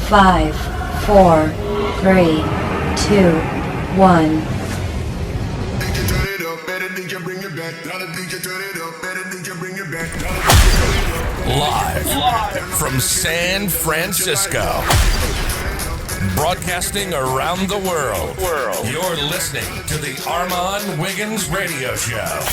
5, 4, 3, 2, 1. Live from San Francisco. Broadcasting around the world. You're listening to the Armon Wiggins Radio Show.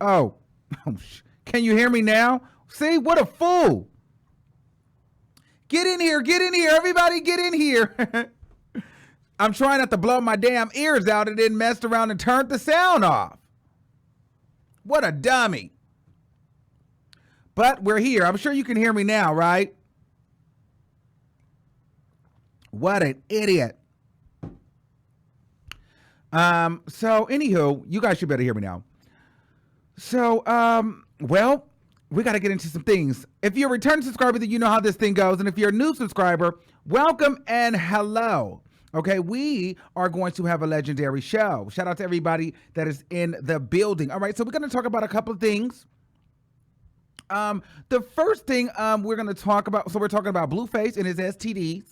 Oh, can you hear me now? See, what a fool. Get in here, everybody get in here. I'm trying not to blow my damn ears out and then messed around and turned the sound off. What a dummy. But we're here. I'm sure you can hear me now, right? What an idiot. So anywho, you guys should better hear me now. So, well, we got to get into some things. If you're a returning subscriber, then you know how this thing goes. And if you're a new subscriber, welcome and hello. Okay, we are going to have a legendary show. Shout out to everybody that is in the building. All right, so we're going to talk about a couple of things. The first thing we're going to talk about, so we're talking about Blueface and his STDs.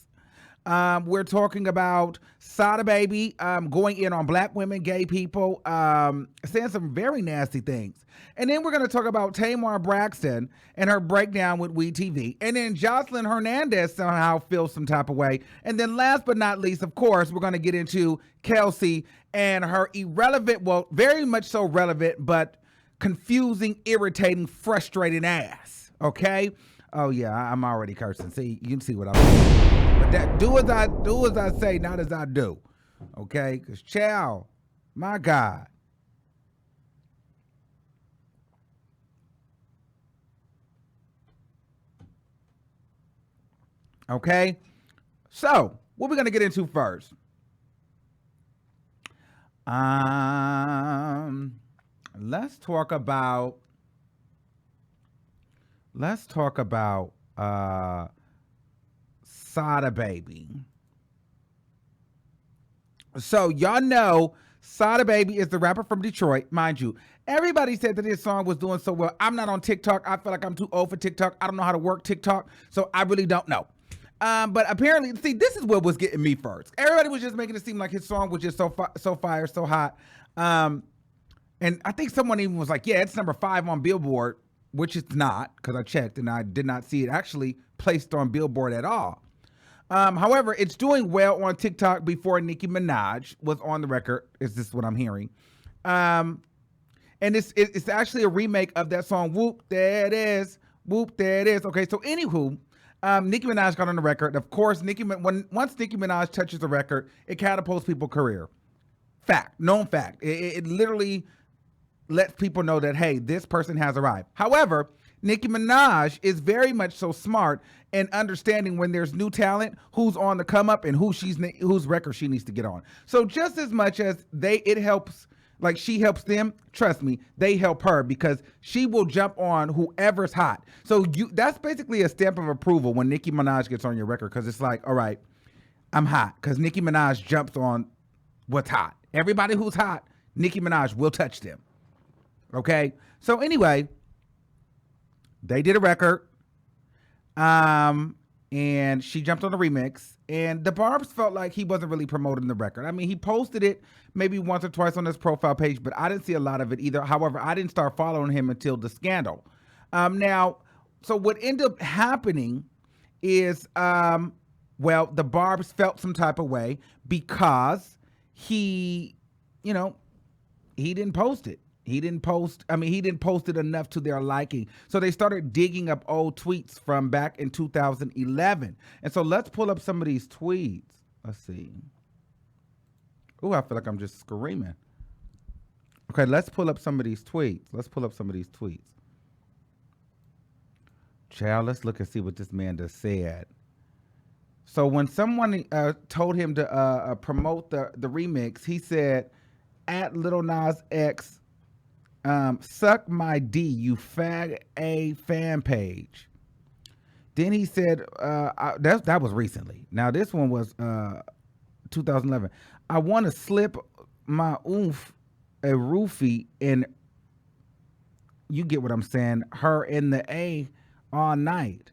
We're talking about Sada baby going in on black women, gay people, saying some very nasty things. And then we're going to talk about Tamar Braxton and her breakdown with Weed TV. And then Joseline Hernandez somehow feels some type of way. And then last but not least, of course, we're going to get into Kelsey and her irrelevant, well, very much so relevant, but confusing, irritating, frustrating ass. Okay? Oh yeah, I'm already cursing. See, you can see what I'm doing. But that do as I say, not as I do. Okay? Because chow, my God. Okay? So, what we're gonna get into first. Let's talk about Sada baby. So y'all know Sada baby is the rapper from Detroit, mind you. Everybody said that his song was doing so well. I'm not on TikTok. I feel like I'm too old for TikTok. I don't know how to work TikTok, so I really don't know. But apparently, see, this is what was getting me first. Everybody was just making it seem like his song was just so fire, so hot. And I think someone even was like, yeah, it's number 5 on Billboard, which it's not, because I checked and I did not see it actually placed on Billboard at all. However, it's doing well on TikTok before Nicki Minaj was on the record. Is this what I'm hearing? And it's actually a remake of that song, Whoop, There It Is, Whoop, There It Is. Okay, so anywho, Nicki Minaj got on the record. Of course, once Nicki Minaj touches the record, it catapults people's career. Fact, known fact. It literally lets people know that, hey, this person has arrived. However, Nicki Minaj is very much so smart in understanding when there's new talent, who's on the come up and whose record she needs to get on. So just as much as it helps, like she helps them, trust me, they help her because she will jump on whoever's hot. So that's basically a stamp of approval when Nicki Minaj gets on your record, because it's like, all right, I'm hot, because Nicki Minaj jumps on what's hot. Everybody who's hot, Nicki Minaj will touch them. Okay? So anyway, they did a record, and she jumped on the remix, and the Barbs felt like he wasn't really promoting the record. I mean, he posted it maybe once or twice on his profile page, but I didn't see a lot of it either. However, I didn't start following him until the scandal. Now, so what ended up happening is Well, the Barbs felt some type of way because he, you know, he didn't post it. He didn't post it enough to their liking. So they started digging up old tweets from back in 2011. And so let's pull up some of these tweets. Let's see. Ooh, I feel like I'm just screaming. Okay, let's pull up some of these tweets. Child, let's look and see what this man just said. So when someone told him to promote the remix, he said, at Lil Nas X, suck my D, you fag a fan page. Then he said, that was recently. Now this one was 2011. I want to slip my oomph a roofie and you get what I'm saying, her in the A all night.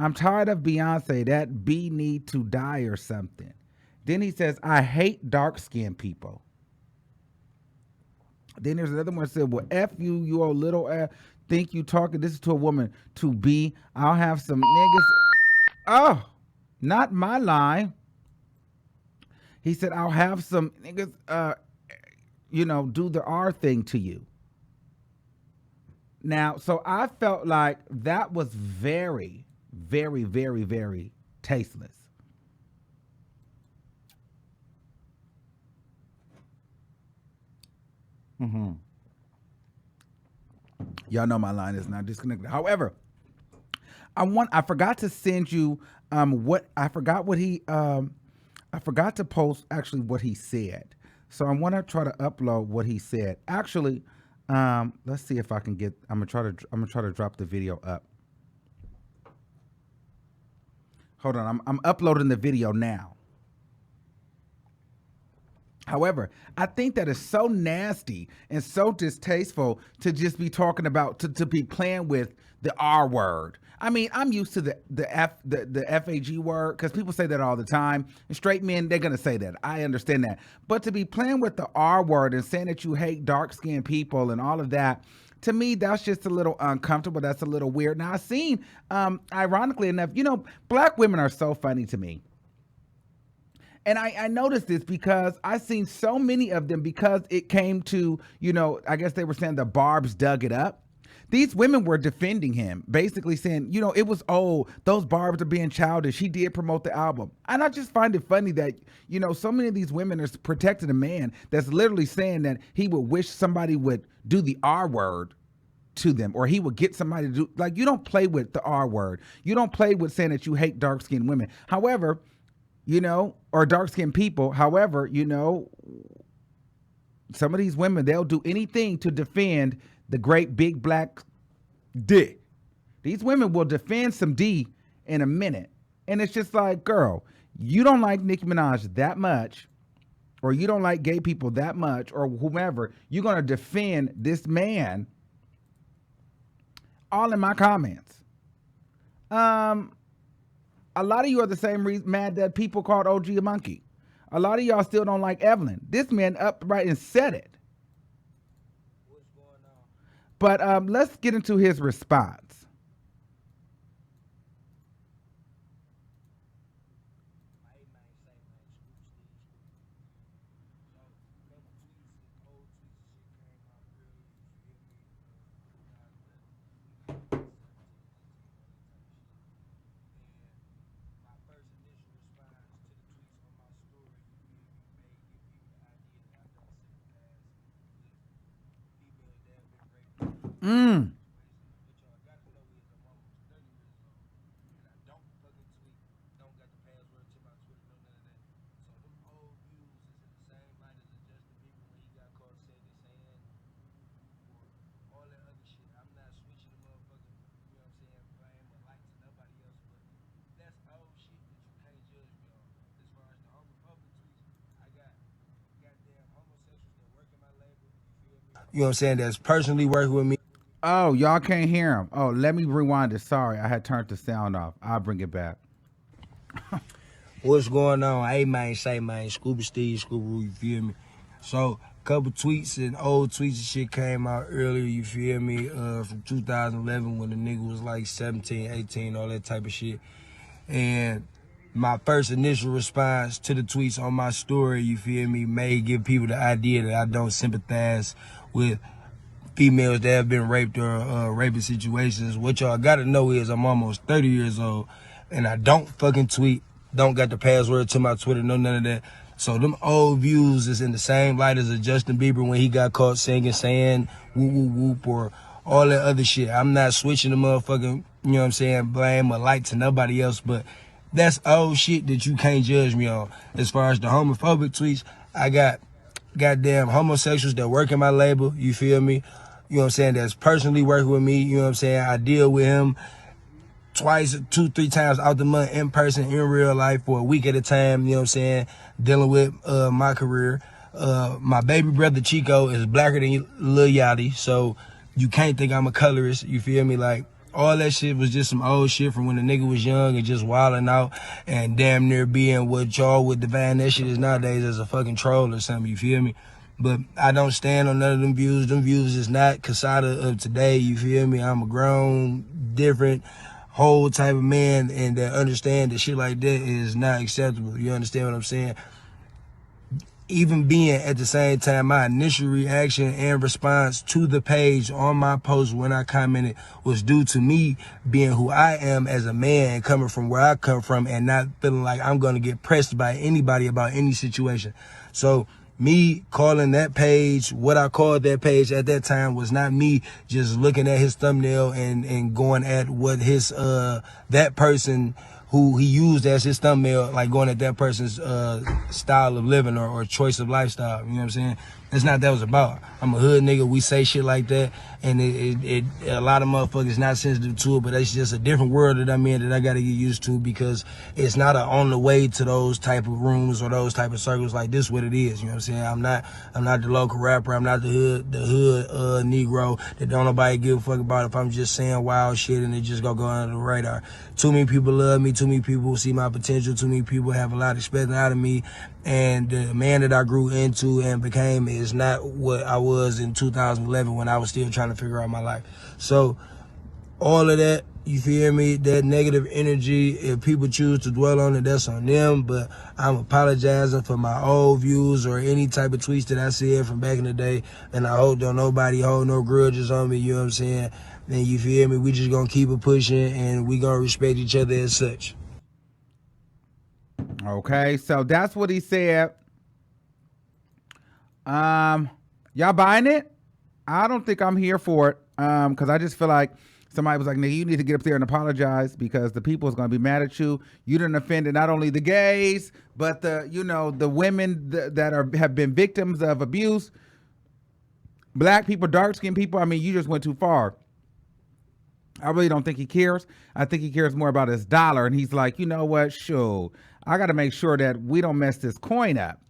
I'm tired of Beyonce, that B need to die or something. Then he says, I hate dark-skinned people. Then there's another one that said, well, F you, you old little ass, think you talking, this is to a woman, to B, I'll have some niggas. Oh, not my line. He said, I'll have some niggas, do the R thing to you. Now, so I felt like that was very, very, very, very tasteless. Y'all know my line is not disconnected. However, I forgot to send you I forgot to post actually what he said. So I want to try to upload what he said. Actually, let's see if I can get. I'm gonna try to drop the video up. Hold on, I'm uploading the video now. However, I think that is so nasty and so distasteful to just be talking about, to be playing with the R word. I mean, I'm used to the FAG word because people say that all the time. And straight men, they're going to say that. I understand that. But to be playing with the R word and saying that you hate dark-skinned people and all of that, to me, that's just a little uncomfortable. That's a little weird. Now, I've seen, ironically enough, black women are so funny to me. And I noticed this because I've seen so many of them because it came to, I guess they were saying the Barbs dug it up. These women were defending him, basically saying, it was, those Barbs are being childish. He did promote the album. And I just find it funny that, so many of these women are protecting a man that's literally saying that he would wish somebody would do the R word to them, or he would get somebody to do, like, you don't play with the R word. You don't play with saying that you hate dark-skinned women. However, or dark-skinned people. However, some of these women, they'll do anything to defend the great big black dick. These women will defend some D in a minute. And it's just like, girl, you don't like Nicki Minaj that much, or you don't like gay people that much, or whomever, you're going to defend this man all in my comments. A lot of you are the same reason mad that people called OG a monkey. A lot of y'all still don't like Evelyn. This man upright and said it. What's going on? But let's get into his response. Mm. You know what I'm saying? That's personally working with me. Oh, y'all can't hear him. Oh, let me rewind it. Sorry, I had turned the sound off. I'll bring it back. What's going on? Hey, man, say, man, Scuba Steve, Scuba Roo, you feel me? So, couple tweets and old tweets and shit came out earlier, you feel me? From 2011 when the nigga was like 17, 18, all that type of shit. And my first initial response to the tweets on my story, you feel me, may give people the idea that I don't sympathize with females that have been raped or raping situations. What y'all gotta know is I'm almost 30 years old and I don't fucking tweet, don't got the password to my Twitter, no none of that. So them old views is in the same light as a Justin Bieber when he got caught singing, saying whoop whoop whoop or all that other shit. I'm not switching the motherfucking, you know what I'm saying, blame or light to nobody else, but that's old shit that you can't judge me on. As far as the homophobic tweets, I got goddamn homosexuals that work in my label, you feel me? You know what I'm saying, that's personally working with me, you know what I'm saying? I deal with him twice, 2-3 times out the month in person, in real life for a week at a time, you know what I'm saying? Dealing with my career. My baby brother Chico is blacker than Lil Yachty, so you can't think I'm a colorist, you feel me? Like, all that shit was just some old shit from when the nigga was young and just wilding out and damn near being what y'all would define that shit is nowadays as a fucking troll or something, you feel me? But I don't stand on none of them views. Them views is not Sada of today, you feel me? I'm a grown, different, whole type of man and that understand that shit like that is not acceptable. You understand what I'm saying? Even being at the same time, my initial reaction and response to the page on my post when I commented was due to me being who I am as a man and coming from where I come from and not feeling like I'm going to get pressed by anybody about any situation. So me calling that page what I called that page at that time was not me just looking at his thumbnail and going at what his that person who he used as his thumbnail, like going at that person's style of living or choice of lifestyle. You know what I'm saying? That's not what that was about. I'm a hood nigga. We say shit like that, and it a lot of motherfuckers not sensitive to it, but it's just a different world that I'm in that I got to get used to because it's not on the way to those type of rooms or those type of circles like this. What it is, you know what I'm saying? I'm not the local rapper. I'm not the hood Negro that don't nobody give a fuck about if I'm just saying wild shit and it just go under the radar. Too many people love me. Too many people see my potential. Too many people have a lot expecting out of me. And the man that I grew into and became is not what I was in 2011 when I was still trying to figure out my life. So all of that, you feel me, that negative energy, if people choose to dwell on it, that's on them. But I'm apologizing for my old views or any type of tweets that I said from back in the day. And I hope don't nobody hold no grudges on me, you know what I'm saying? And you feel me, we just gonna keep it pushing and we gonna respect each other as such. Okay, so that's what he said. Y'all buying it? I don't think I'm here for it. Because I just feel like somebody was like, nigga, you need to get up there and apologize because the people is gonna be mad at you. You done offended not only the gays, but the women that have been victims of abuse. Black people, dark-skinned people. I mean, you just went too far. I really don't think he cares. I think he cares more about his dollar. And he's like, you know what? Sure. I got to make sure that we don't mess this coin up.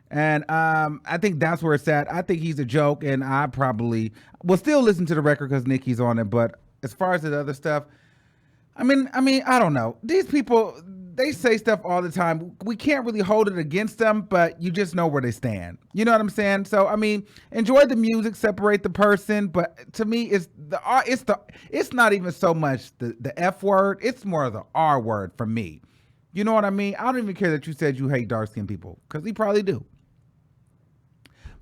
And I think that's where it's at. I think he's a joke. And I probably will still listen to the record because Nicki's on it. But as far as the other stuff, I mean, I don't know. These people, they say stuff all the time. We can't really hold it against them, but you just know where they stand. You know what I'm saying? So, I mean, enjoy the music, separate the person. But to me, it's not even so much the F word. It's more of the R word for me. You know what I mean? I don't even care that you said you hate dark-skinned people because he probably do.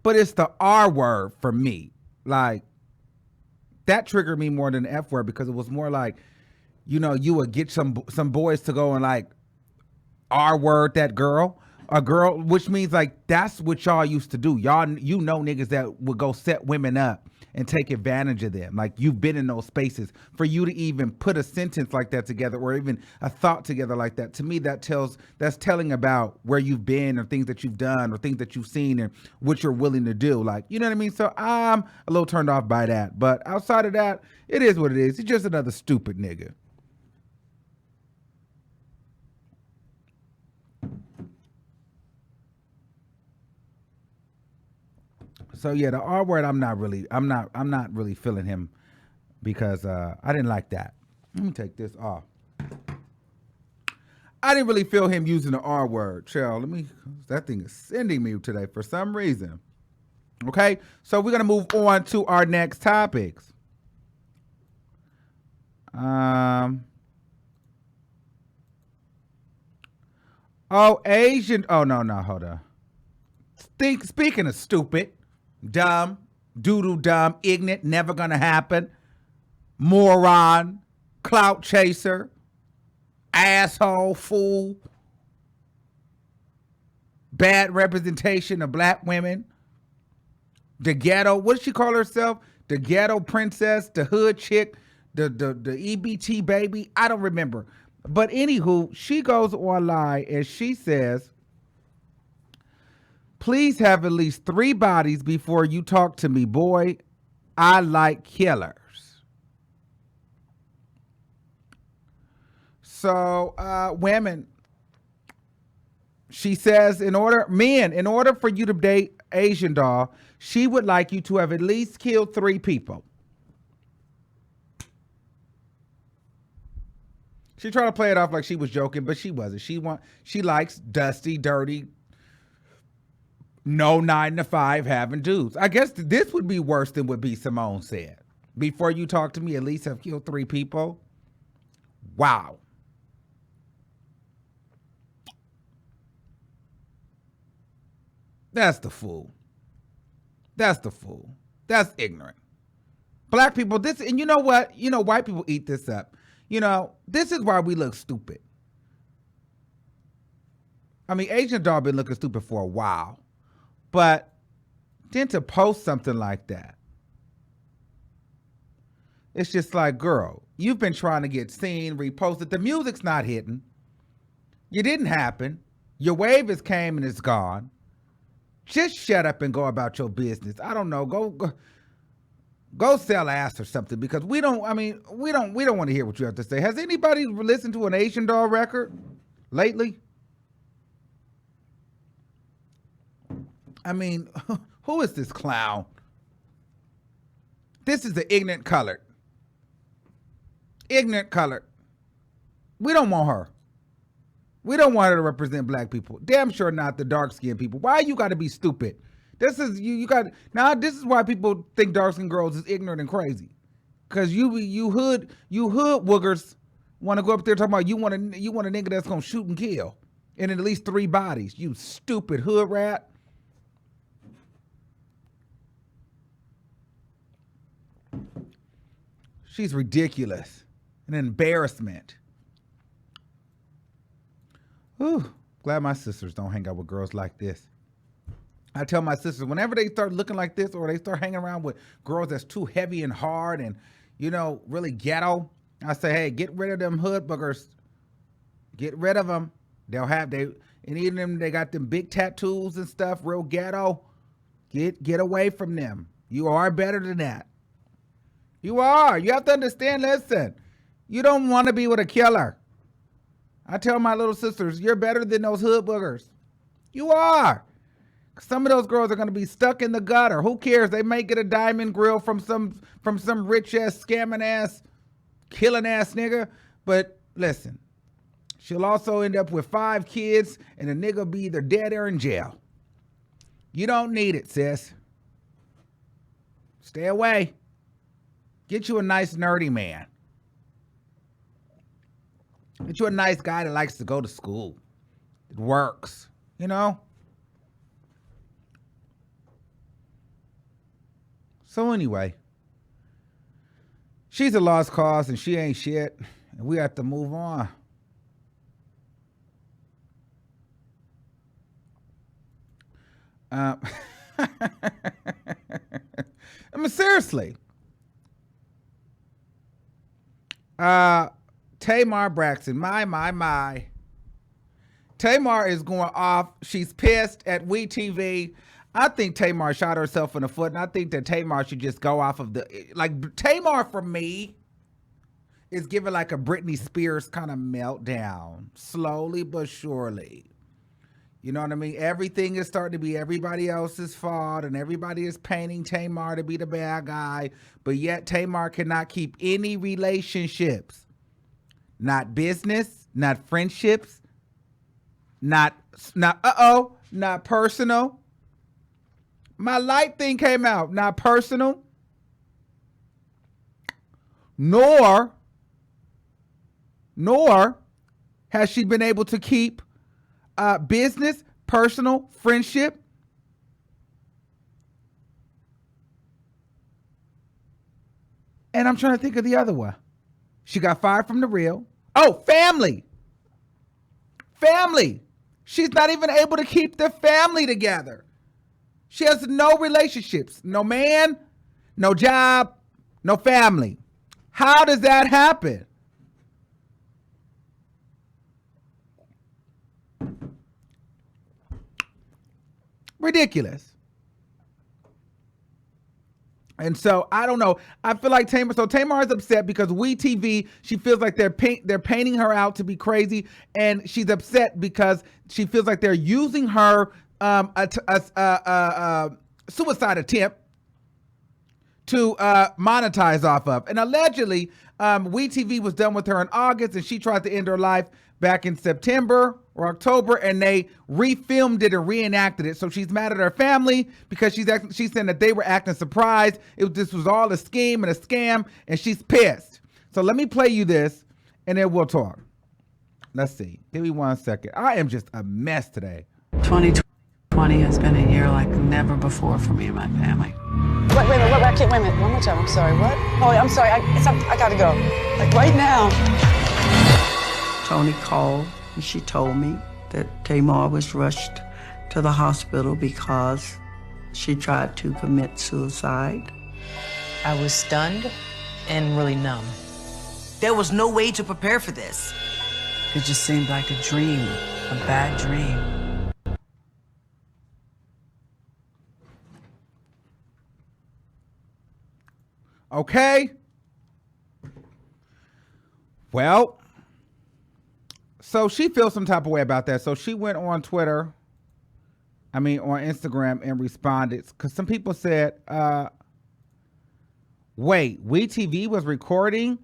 But it's the R word for me. Like, that triggered me more than the F word because it was more like, you would get some boys to go and like R word that girl, a girl, which means like that's what y'all used to do. Y'all, niggas that would go set women up and take advantage of them. Like you've been in those spaces. For you to even put a sentence like that together or even a thought together like that, to me that's telling about where you've been or things that you've done or things that you've seen and what you're willing to do. Like, you know what I mean? So I'm a little turned off by that. But outside of that, it is what it is. He's just another stupid nigga. So yeah, the R word, I'm not really feeling him because I didn't like that. Let me take this off. I didn't really feel him using the R word. Cheryl, that thing is sending me today for some reason. Okay, so we're gonna move on to our next topics. Oh, Asian. Oh, no, hold on. Speaking of stupid, dumb, doodle dumb, ignorant, never gonna happen, moron, clout chaser, asshole, fool, bad representation of black women, the ghetto, what did she call herself? The ghetto princess, the hood chick, the EBT baby. I don't remember. But anywho, she goes online and she says, please have at least 3 bodies before you talk to me, boy. I like killers. So, women, she says, in order for you to date Asian doll, she would like you to have at least killed 3 people. She tried to play it off like she was joking, but she wasn't. She likes dusty, dirty, no 9 to 5 having dudes. I guess this would be worse than what B. Simone said. Before you talk to me, at least have killed 3 people. Wow. That's the fool. That's the fool. That's ignorant. Black people, this, and you know what? You know, white people eat this up. You know, this is why we look stupid. I mean, Asian doll been looking stupid for a while. But then to post something like that, it's just like, girl, you've been trying to get seen, reposted. The music's not hitting. You didn't happen. Your wave has came and it's gone. Just shut up and go about your business. I don't know. Go sell ass or something, because we don't want to hear what you have to say. Has anybody listened to an Asian doll record lately? I mean, who is this clown? This is the ignorant colored. Ignorant colored. We don't want her. We don't want her to represent black people. Damn sure not the dark-skinned people. Why you got to be stupid? This is this is why people think dark-skinned girls is ignorant and crazy. Cause you hood woogers want to go up there talking about you want a nigga that's gonna shoot and kill, and at least 3 bodies. You stupid hood rat. She's ridiculous. An embarrassment. Ooh, glad my sisters don't hang out with girls like this. I tell my sisters, whenever they start looking like this, or they start hanging around with girls that's too heavy and hard and, you know, really ghetto, I say, hey, get rid of them hood boogers. Get rid of them. And even them, they got them big tattoos and stuff, real ghetto. Get away from them. You are better than that. You are. You have to understand, listen, you don't want to be with a killer. I tell my little sisters, you're better than those hood boogers. You are. Some of those girls are going to be stuck in the gutter. Who cares? They may get a diamond grill from some rich ass, scamming ass, killing ass nigga. But listen, she'll also end up with 5 kids, and the nigga will be either dead or in jail. You don't need it, sis. Stay away. Get you a nice nerdy man. Get you a nice guy that likes to go to school. It works, you know? So anyway, she's a lost cause and she ain't shit. And we have to move on. I mean, seriously. Tamar Braxton, my. Tamar is going off. She's pissed at WeTV. I think Tamar shot herself in the foot, and I think that Tamar should just go off of Tamar for me is giving like a Britney Spears kind of meltdown, slowly but surely. You know what I mean? Everything is starting to be everybody else's fault, and everybody is painting Tamar to be the bad guy, but yet Tamar cannot keep any relationships. Not business, not friendships, not personal. My light thing came out, not personal, nor has she been able to keep business, personal, friendship. And I'm trying to think of the other one. She got fired from The Real. Oh, family. Family. She's not even able to keep the family together. She has no relationships, no man, no job, no family. How does that happen? Ridiculous. And so I don't know. I feel like Tamar is upset because WeTV, she feels like they're painting her out to be crazy, and she's upset because she feels like they're using her suicide attempt to monetize off of. And allegedly, WeTV was done with her in August, and she tried to end her life back in September or October, and they refilmed it and reenacted it. So she's mad at her family because she's saying that they were acting surprised. This was all a scheme and a scam, and she's pissed. So let me play you this, and then we'll talk. Let's see. Give me 1 second. I am just a mess today. 2020 has been a year like never before for me and my family. Wait a minute. One more time. I'm sorry. What? Oh, I'm sorry. I gotta go. Like right now. Tony called and she told me that Tamar was rushed to the hospital because she tried to commit suicide. I was stunned and really numb. There was no way to prepare for this. It just seemed like a dream, a bad dream. Okay. Well, so she feels some type of way about that. So she went on Instagram and responded, because some people said, wait, WeTV was recording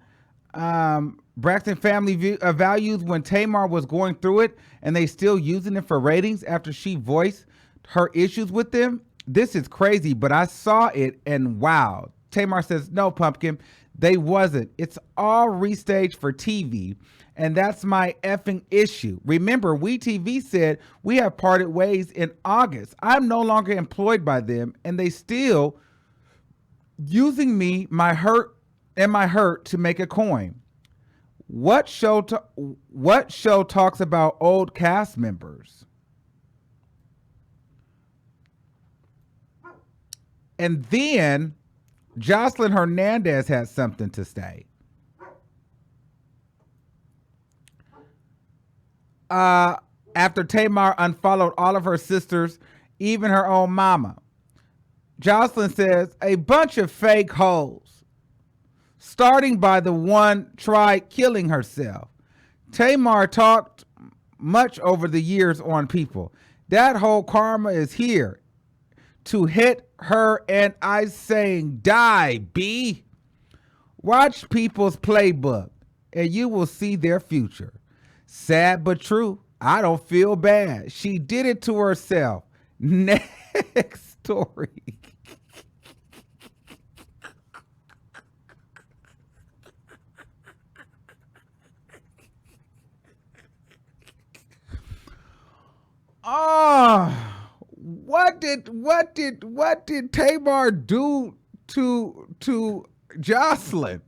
Braxton family values when Tamar was going through it, and they still using it for ratings after she voiced her issues with them? This is crazy, but I saw it and wow. Tamar says, no, Pumpkin, they wasn't. It's all restaged for TV. And that's my effing issue. Remember, WeTV said we have parted ways in August. I'm no longer employed by them, and they still using me, my hurt to make a coin. What show talks about old cast members? And then Joseline Hernandez has something to say. After Tamar unfollowed all of her sisters, even her own mama. Joseline says, a bunch of fake hoes, starting by the one tried killing herself. Tamar talked much over the years on people. That whole karma is here to hit her, and I saying, die, B. Watch people's playbook, and you will see their future. Sad but true. I don't feel bad. She did it to herself. Next story. What did Tamar do to Joseline?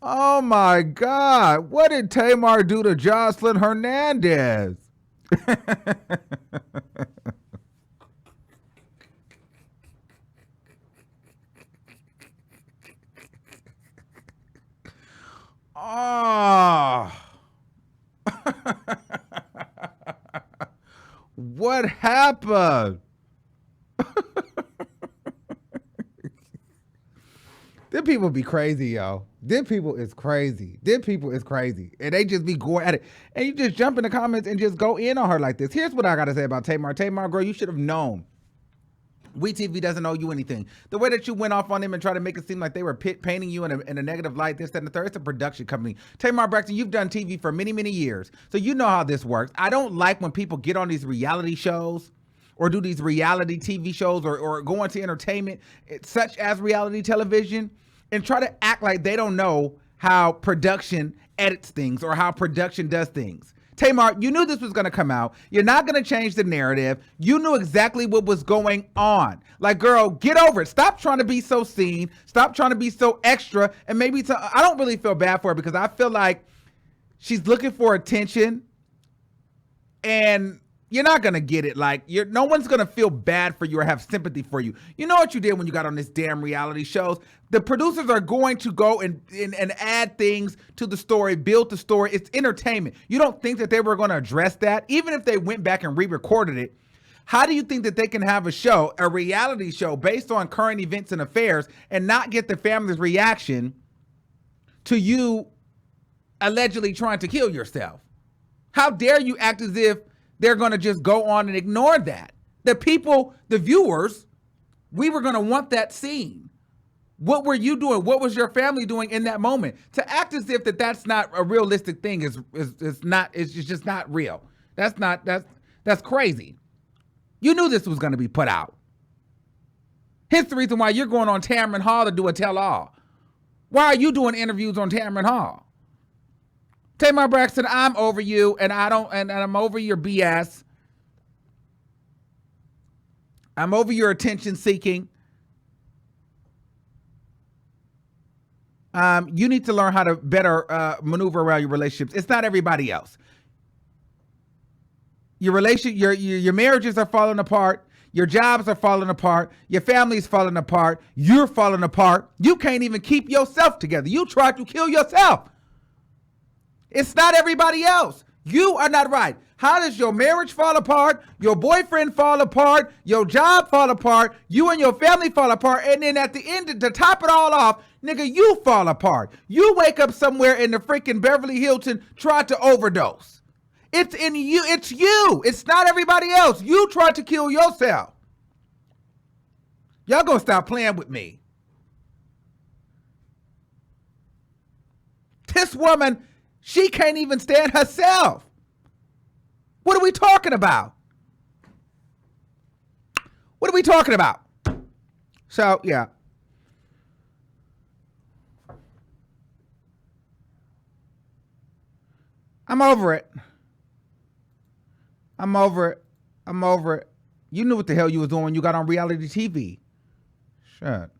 Oh my God. What did Tamar do to Joseline Hernandez? What happened? Them people be crazy, yo. Them people is crazy. And they just be going at it. And you just jump in the comments and just go in on her like this. Here's what I got to say about Tamar. Tamar, girl, you should have known. WeTV doesn't owe you anything. The way that you went off on them and tried to make it seem like they were painting you in a negative light, this, that, and the third, it's a production company. Tamar Braxton, you've done TV for many, many years. So you know how this works. I don't like when people get on these reality shows or do these reality TV shows or go into entertainment, such as reality television, and try to act like they don't know how production edits things or how production does things. Tamar, you knew this was going to come out. You're not going to change the narrative. You knew exactly what was going on. Like, girl, get over it. Stop trying to be so seen. Stop trying to be so extra. And maybe I don't really feel bad for her because I feel like she's looking for attention and you're not going to get it. Like, no one's going to feel bad for you or have sympathy for you. You know what you did when you got on this damn reality shows? The producers are going to go and add things to the story, build the story. It's entertainment. You don't think that they were going to address that? Even if they went back and re-recorded it, how do you think that they can have a show, a reality show based on current events and affairs and not get the family's reaction to you allegedly trying to kill yourself? How dare you act as if they're going to just go on and ignore that? The people, the viewers, we were going to want that scene. What were you doing? What was your family doing in that moment? To act as if that's not a realistic thing is just not real. That's crazy. You knew this was going to be put out. Hence the reason why you're going on Tamron Hall to do a tell-all. Why are you doing interviews on Tamron Hall? Tamar Braxton, I'm over you, and I'm over your BS. I'm over your attention seeking. You need to learn how to better maneuver around your relationships. It's not everybody else. Your marriages are falling apart. Your jobs are falling apart. Your family's falling apart. You're falling apart. You can't even keep yourself together. You tried to kill yourself. It's not everybody else. You are not right. How does your marriage fall apart? Your boyfriend fall apart? Your job fall apart? You and your family fall apart? And then at the end, to top it all off, nigga, you fall apart. You wake up somewhere in the freaking Beverly Hilton, try to overdose. It's in you. It's you. It's not everybody else. You tried to kill yourself. Y'all gonna stop playing with me. This woman, she can't even stand herself. What are we talking about? What are we talking about? So, yeah. I'm over it. I'm over it. I'm over it. You knew what the hell you was doing when you got on reality TV. Shut.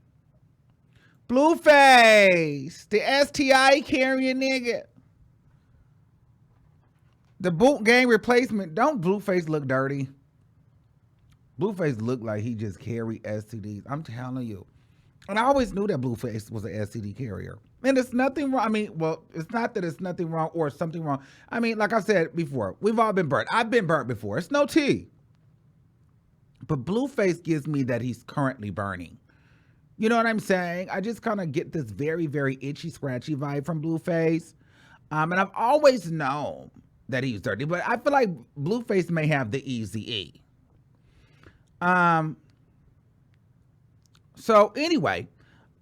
Blueface, the STI carrying nigga. The boot gang replacement. Don't Blueface look dirty? Blueface looked like he just carried STDs. I'm telling you. And I always knew that Blueface was an STD carrier. And it's nothing wrong. I mean, well, it's not that it's nothing wrong or something wrong. I mean, like I said before, we've all been burnt. I've been burnt before. It's no tea. But Blueface gives me that he's currently burning. You know what I'm saying? I just kind of get this very, very itchy, scratchy vibe from Blueface. And I've always known that he's dirty, but I feel like Blueface may have the easy E. So anyway,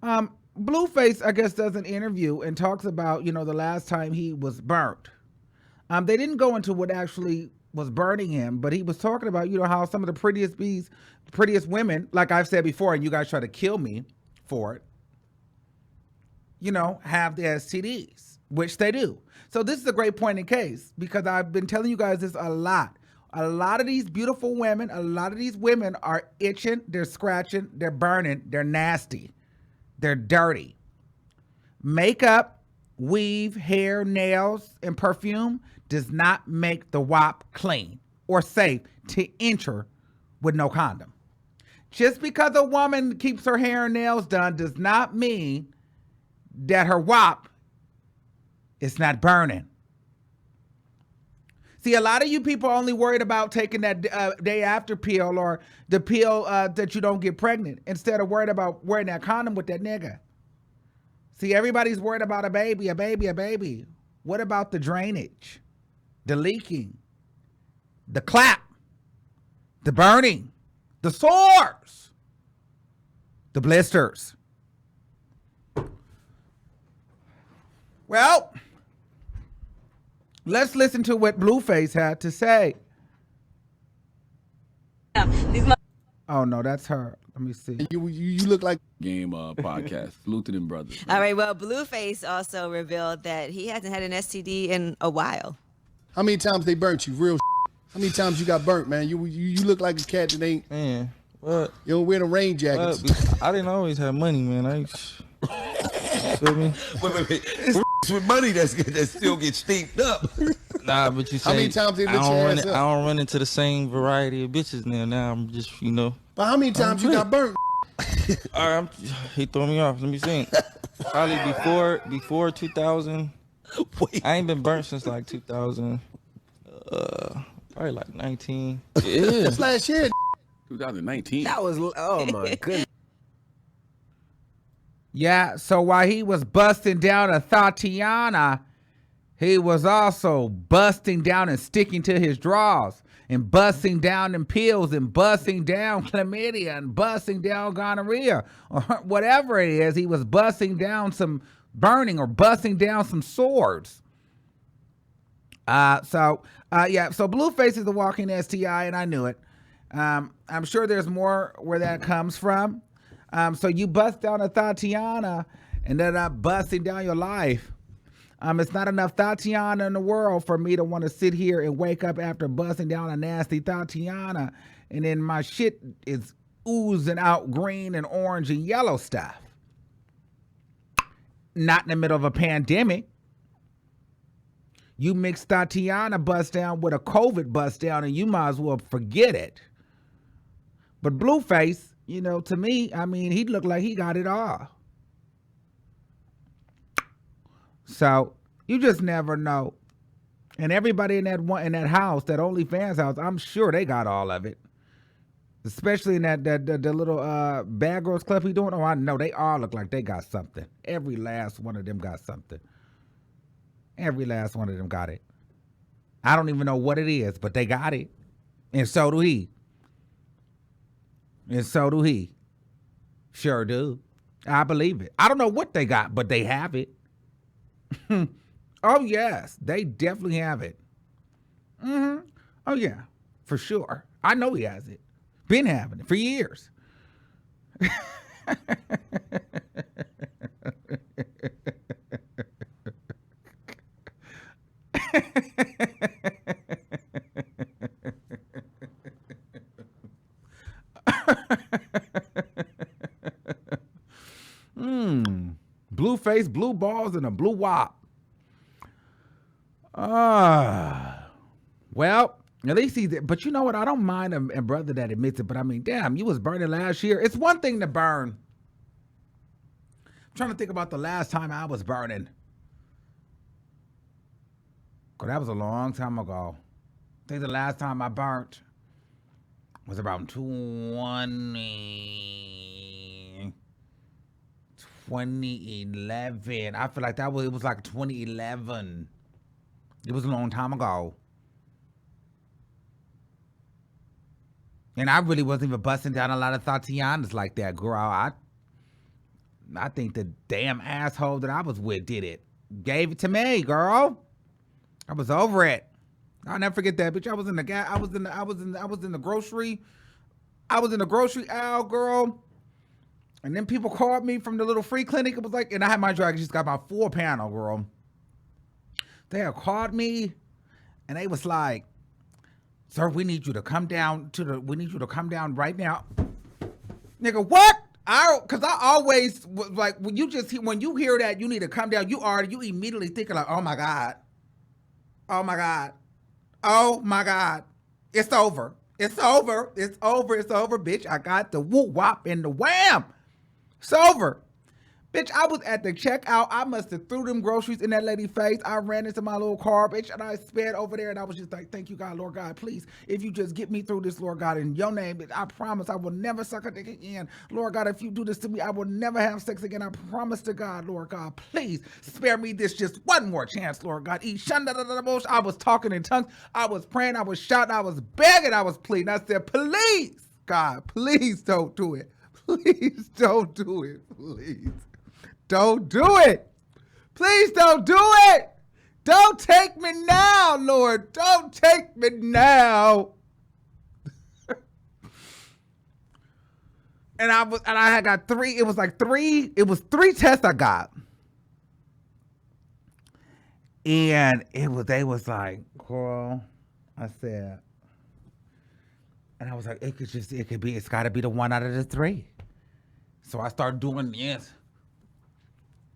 Blueface, I guess, does an interview and talks about, the last time he was burnt. They didn't go into what actually was burning him, but he was talking about, how some of the prettiest women, like I've said before, and you guys try to kill me for it, have the STDs, which they do. So this is a great point in case, because I've been telling you guys this a lot. A lot of these beautiful women, a lot of these women are itching, they're scratching, they're burning, they're nasty, they're dirty. Makeup, weave, hair, nails, and perfume does not make the WAP clean or safe to enter with no condom. Just because a woman keeps her hair and nails done does not mean that her WAP is not burning. See, a lot of you people are only worried about taking that day after pill or the pill that you don't get pregnant instead of worried about wearing that condom with that nigga. See, everybody's worried about a baby. What about the drainage, the leaking, the clap, the burning, the sores, the blisters? Well, let's listen to what Blueface had to say. Oh, no, that's her. Let me see. You look like game podcast. Salute to them brothers. Man. All right. Well, Blueface also revealed that he hasn't had an STD in a while. How many times they burnt you? Real. How many times you got burnt, man? You look like a cat that ain't. Man, what? You don't wear the rain jackets. I didn't always have money, man. Feel me? Wait. It's with money that still gets steamed up. Nah, but you say how many times they lit your ass up? I don't run into the same variety of bitches now. Now I'm just, But how many times you got burnt? All right, he threw me off. Let me think. Probably before 2000. Wait. I ain't been burnt since like 2000. Probably like 19. Yeah. That's last year. 2019. That was, oh my goodness. Yeah, so while he was busting down a Tatiana, he was also busting down and sticking to his drawers and busting down them pills and busting down chlamydia and busting down gonorrhea or whatever it is. He was busting down some burning or busting down some swords. So Blueface is the walking STI, and I knew it. I'm sure there's more where that comes from. So you bust down a Tatiana and then busting down your life. It's not enough Tatiana in the world for me to want to sit here and wake up after busting down a nasty Tatiana and then my shit is oozing out green and orange and yellow stuff. Not in the middle of a pandemic. You mix Tatiana bust down with a COVID bust down and you might as well forget it. But Blueface, to me, he looked like he got it all. So you just never know. And everybody in that house, that OnlyFans house, I'm sure they got all of it. Especially in that little Bad Girls Club he doing. Oh, I know they all look like they got something. Every last one of them got something. Every last one of them got it. I don't even know what it is, but they got it. And so do he. And so do he. Sure do. I believe it. I don't know what they got, but they have it. Oh, yes. They definitely have it. Mm-hmm. Oh, yeah. For sure. I know he has it. Been having it for years. Blue face, blue balls, and a blue wop. Well, at least he's there. But you know what? I don't mind a brother that admits it. But damn, you was burning last year. It's one thing to burn. I'm trying to think about the last time I was burning. Cause that was a long time ago. I think the last time I burnt was around 2011. I feel like it was like 2011. It was a long time ago. And I really wasn't even busting down a lot of Tatianas like that, girl. I think the damn asshole that I was with did it. Gave it to me, girl. I was over it. I'll never forget that, bitch. I was in the grocery aisle, girl. And then people called me from the little free clinic. It was like, and I had my drug. I just got my 4-panel, girl. They had called me, and they was like, "Sir, we need you to come down right now." Nigga, what? Cause I always like when you hear that you need to come down, you immediately thinking like, oh my God, it's over, bitch. I got the woo wop and the wham. It's over. Bitch, I was at the checkout. I must have threw them groceries in that lady's face. I ran into my little car, bitch, and I sped over there, and I was just like, thank you, God, Lord God, please, if you just get me through this, Lord God, in your name, I promise I will never suck a dick again. Lord God, if you do this to me, I will never have sex again. I promise to God, Lord God, please spare me this just one more chance, Lord God. I was talking in tongues. I was praying. I was shouting. I was begging. I was pleading. I said, please, God, please don't do it. Please don't do it. Please. Don't do it. Please don't do it. Don't take me now, Lord. Don't take me now. And I had got 3. It was like 3. It was 3 tests I got. And they was like, girl, I said, and I was like, it's got to be the one out of the 3. So I started doing this.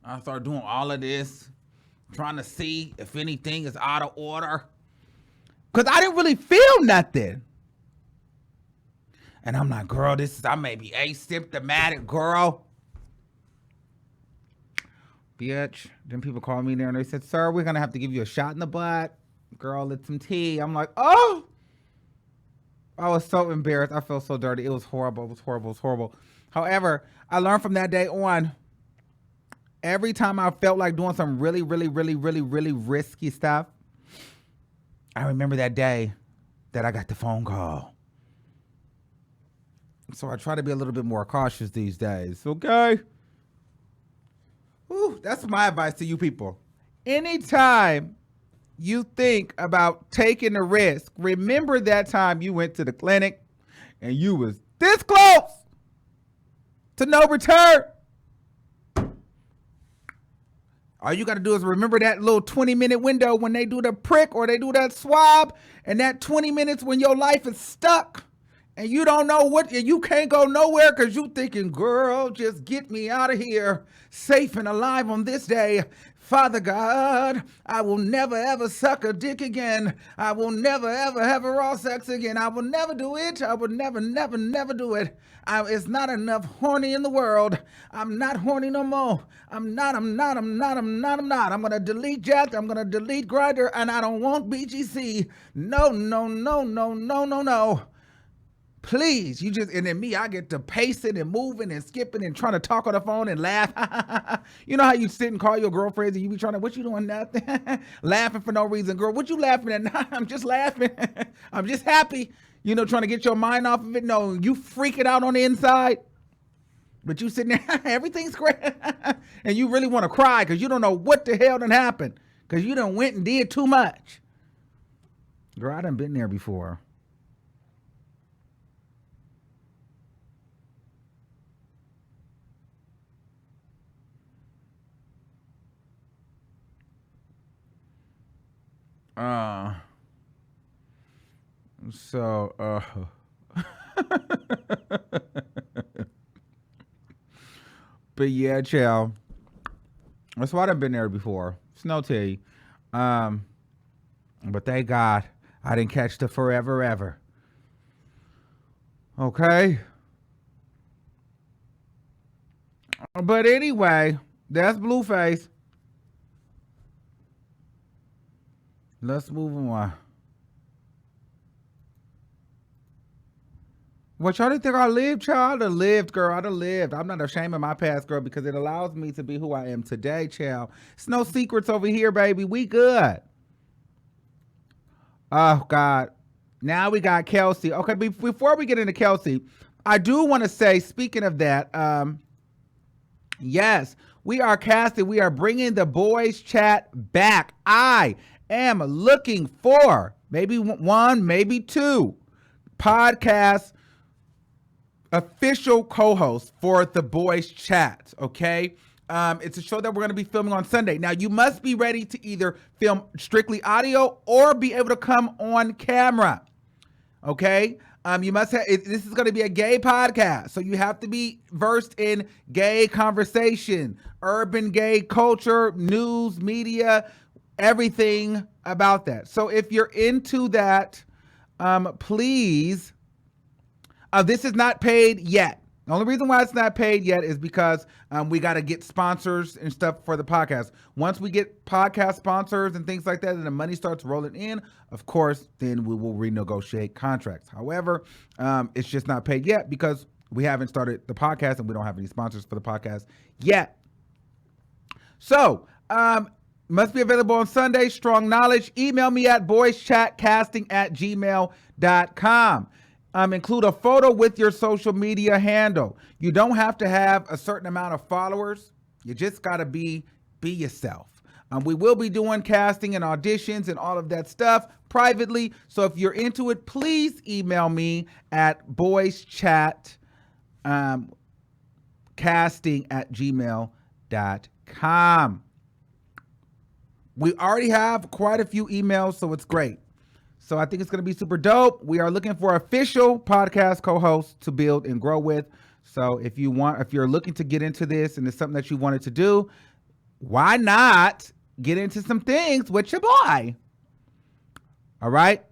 I started doing all of this, trying to see if anything is out of order. Because I didn't really feel nothing. And I'm like, girl, I may be asymptomatic, girl. Bitch. Then people called me there and they said, sir, we're going to have to give you a shot in the butt. Girl, it's some tea. I'm like, oh. I was so embarrassed. I felt so dirty. It was horrible. It was horrible. It was horrible. However, I learned from that day on, every time I felt like doing some really, really, really, really, really risky stuff, I remember that day that I got the phone call. So I try to be a little bit more cautious these days. Okay? Ooh, that's my advice to you people. Anytime you think about taking a risk, remember that time you went to the clinic and you was this close to no return. All you got to do is remember that little 20-minute window when they do the prick or they do that swab, and that 20 minutes when your life is stuck and you don't know you can't go nowhere because you thinking, girl, just get me out of here safe and alive on this day. Father God, I will never, ever suck a dick again. I will never, ever have a raw sex again. I will never do it. I will never, never, never do it. It's not enough horny in the world. I'm not horny no more. I'm not. I'm going to delete Jack. I'm going to delete Grindr, and I don't want BGC. No. Please, and then me, I get to pacing and moving and skipping and trying to talk on the phone and laugh. You know how you sit and call your girlfriends and you be trying to, what you doing nothing? Laughing for no reason. Girl, what you laughing at? Nah, I'm just laughing. I'm just happy. Trying to get your mind off of it. No, you freaking out on the inside. But you sitting there, everything's great. And you really want to cry because you don't know what the hell done happened. Because you done went and did too much. Girl, I done been there before. But yeah, child. That's why I've been there before. It's no tea. But thank God I didn't catch the forever ever. Okay. But anyway, that's Blueface. Let's move on. What y'all didn't think I lived, child? I'd have lived, girl. I'd have lived. I'm not ashamed of my past, girl, because it allows me to be who I am today, child. It's no secrets over here, baby. We good. Oh, God. Now we got Kelsey. Okay, before we get into Kelsey, I do want to say, speaking of that, yes, we are casting. We are bringing the boys chat back. I am looking for maybe 1, maybe 2 podcasts official co-host for the boys chat. Okay, it's a show that we're going to be filming on Sunday. Now you must be ready to either film strictly audio or be able to come on camera. Okay, you must have this is going to be a gay podcast, so you have to be versed in gay conversation, urban gay culture, news, media, everything about that. So if you're into that, please. This is not paid yet. The only reason why it's not paid yet is because we got to get sponsors and stuff for the podcast. Once we get podcast sponsors and things like that, and the money starts rolling in, of course, then we will renegotiate contracts. However, it's just not paid yet because we haven't started the podcast and we don't have any sponsors for the podcast yet. So, must be available on Sunday. Strong Knowledge. Email me at boyschatcasting@gmail.com. Include a photo with your social media handle. You don't have to have a certain amount of followers. You just got to be yourself. We will be doing casting and auditions and all of that stuff privately. So if you're into it, please email me at boyschat casting@gmail.com. We already have quite a few emails, so it's great. So I think it's going to be super dope. We are looking for official podcast co-hosts to build and grow with. So if you're looking to get into this and it's something that you wanted to do, why not get into some things with your boy? All right.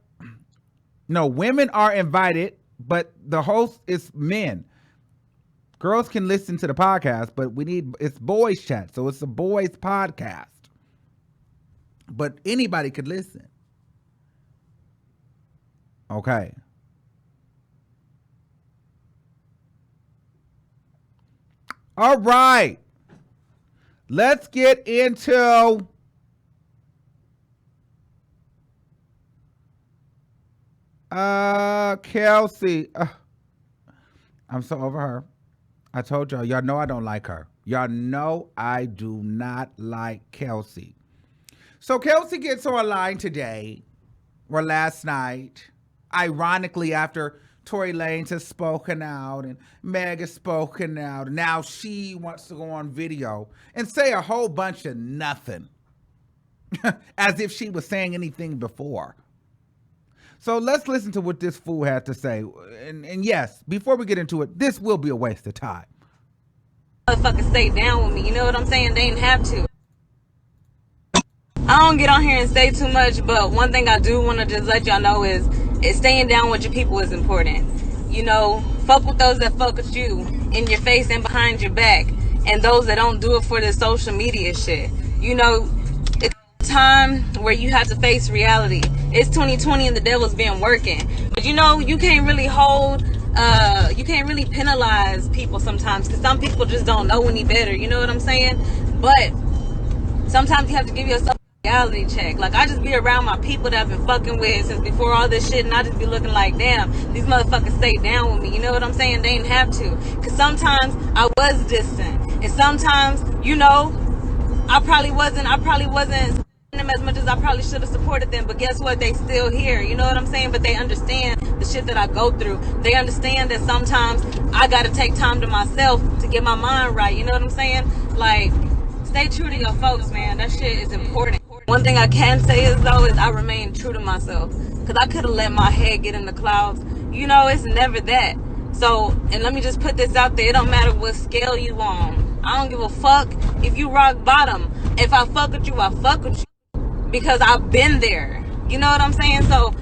No, women are invited, but the host is men. Girls can listen to the podcast, but it's boys chat. So it's a boys podcast. But anybody could listen. Okay. All right. Let's get into Kelsey. I'm so over her. I told y'all know I don't like her. Y'all know I do not like Kelsey. So Kelsey gets online today, or last night, ironically after Tory Lanez has spoken out and Meg has spoken out. And now she wants to go on video and say a whole bunch of nothing. As if she was saying anything before. So let's listen to what this fool had to say. And yes, before we get into it, this will be a waste of time. Motherfuckers stay down with me, you know what I'm saying? They didn't have to. I don't get on here and say too much, but one thing I do want to just let y'all know is staying down with your people is important. You know, fuck with those that fuck with you in your face and behind your back, and those that don't do it for the social media shit. You know, it's a time where you have to face reality. It's 2020 and the devil's been working. But you know, you can't really you can't really penalize people sometimes, because some people just don't know any better, you know what I'm saying? But sometimes you have to give yourself a reality check. Like, I just be around my people that I've been fucking with since before all this shit, and I just be looking like, damn, these motherfuckers stay down with me, you know what I'm saying? They didn't have to, because sometimes I was distant, and sometimes, you know, I probably wasn't them as much as I probably should have supported them, but guess what? They still here, you know what I'm saying? But they understand the shit that I go through. They understand that sometimes I gotta take time to myself to get my mind right, you know what I'm saying? Like, stay true to your folks, man. That shit is important. One thing I can say is I remain true to myself, because I could have let my head get in the clouds. You know, it's never that. So, and let me just put this out there. It don't matter what scale you on. I don't give a fuck if you rock bottom. If I fuck with you, I fuck with you, because I've been there. You know what I'm saying? So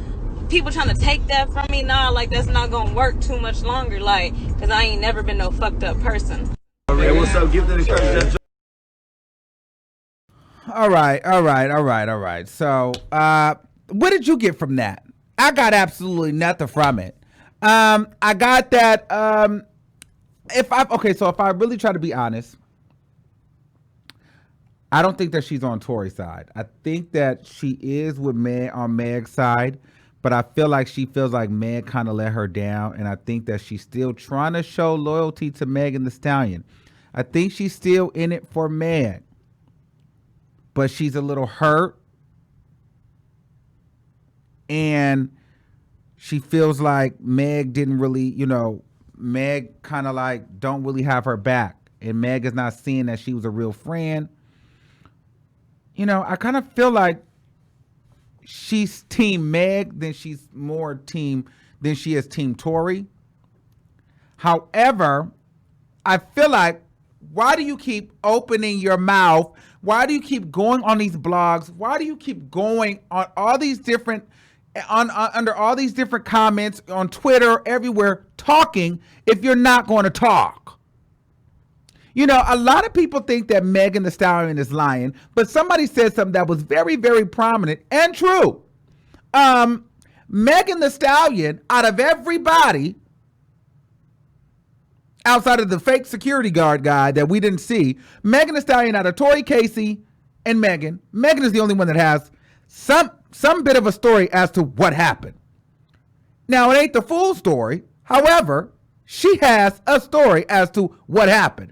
people trying to take that from me, nah, like, that's not gonna work too much longer, like, because I ain't never been no fucked up person. Hey, what's up? Give them encouragement. All right. So, what did you get from that? I got absolutely nothing from it. I got that, if I really try to be honest, I don't think that she's on Tory's side. I think that she is with Meg on Meg's side, but I feel like she feels like Meg kind of let her down, and I think that she's still trying to show loyalty to Megan Thee Stallion. I think she's still in it for Meg, but she's a little hurt, and she feels like Meg didn't really, Meg kind of like don't really have her back, and Meg is not seeing that she was a real friend. I kind of feel like she's team Meg than she's more team than she is team Tory. However, I feel like, why do you keep opening your mouth? Why do you keep going on these blogs? Why do you keep going on all these different under all these different comments on Twitter, everywhere, talking if you're not going to talk? A lot of people think that Megan Thee Stallion is lying, but somebody said something that was very, very prominent and true. Megan Thee Stallion, out of everybody, outside of the fake security guard guy that we didn't see, Megan Thee Stallion, out of Tory, Casey, and Megan is the only one that has some bit of a story as to what happened. Now, it ain't the full story. However, she has a story as to what happened.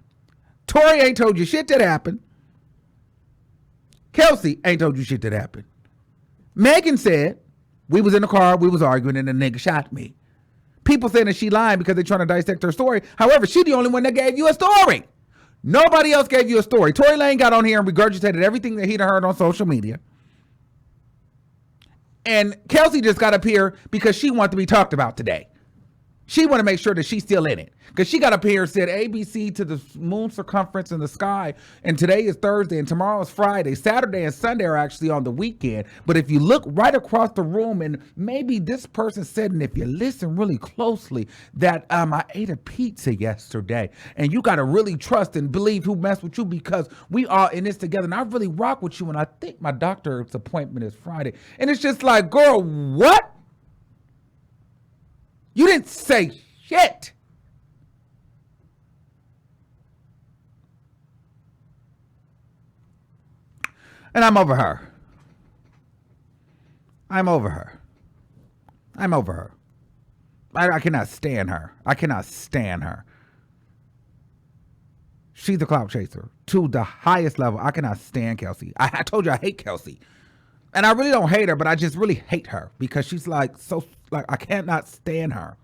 Tory ain't told you shit that happened. Kelsey ain't told you shit that happened. Megan said, we was in the car, we was arguing, and the nigga shot me. people saying that she lying because they're trying to dissect her story. However, she the only one that gave you a story. Nobody else gave you a story. Tory Lane got on here and regurgitated everything that he'd heard on social media. And Kelsey just got up here because she wanted to be talked about today. She want to make sure that she's still in it. Because she got up here and said ABC to the moon circumference in the sky. And today is Thursday and tomorrow is Friday. Saturday and Sunday are actually on the weekend. But if you look right across the room, and maybe this person said, and if you listen really closely, that I ate a pizza yesterday. And you got to really trust and believe who messed with you, because we are in this together. And I really rock with you. And I think my doctor's appointment is Friday. And it's just like, girl, what? You didn't say shit. And I'm over her. I'm over her. I'm over her. I cannot stand her. I cannot stand her. She's a clout chaser to the highest level. I cannot stand Kelsey. I told you I hate Kelsey. And I really don't hate her, but I just really hate her because she's like so, like, I cannot stand her.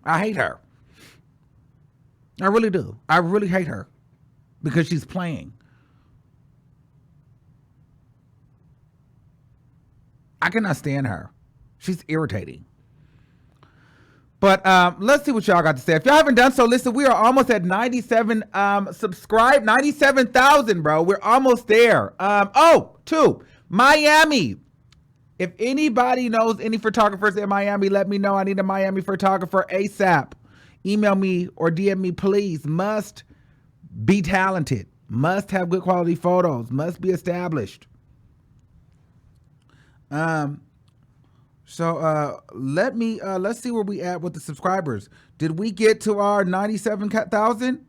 I hate her. I really do. I really hate her because she's playing. I cannot stand her. She's irritating. But let's see what y'all got to say. If y'all haven't done so, listen, we are almost at 97 subscribe, 97,000, bro. We're almost there. Miami. If anybody knows any photographers in Miami, let me know. I need a Miami photographer ASAP. Email me or DM me, please. Must be talented. Must have good quality photos. Must be established. Let's see where we at with the subscribers. Did we get to our 97,000?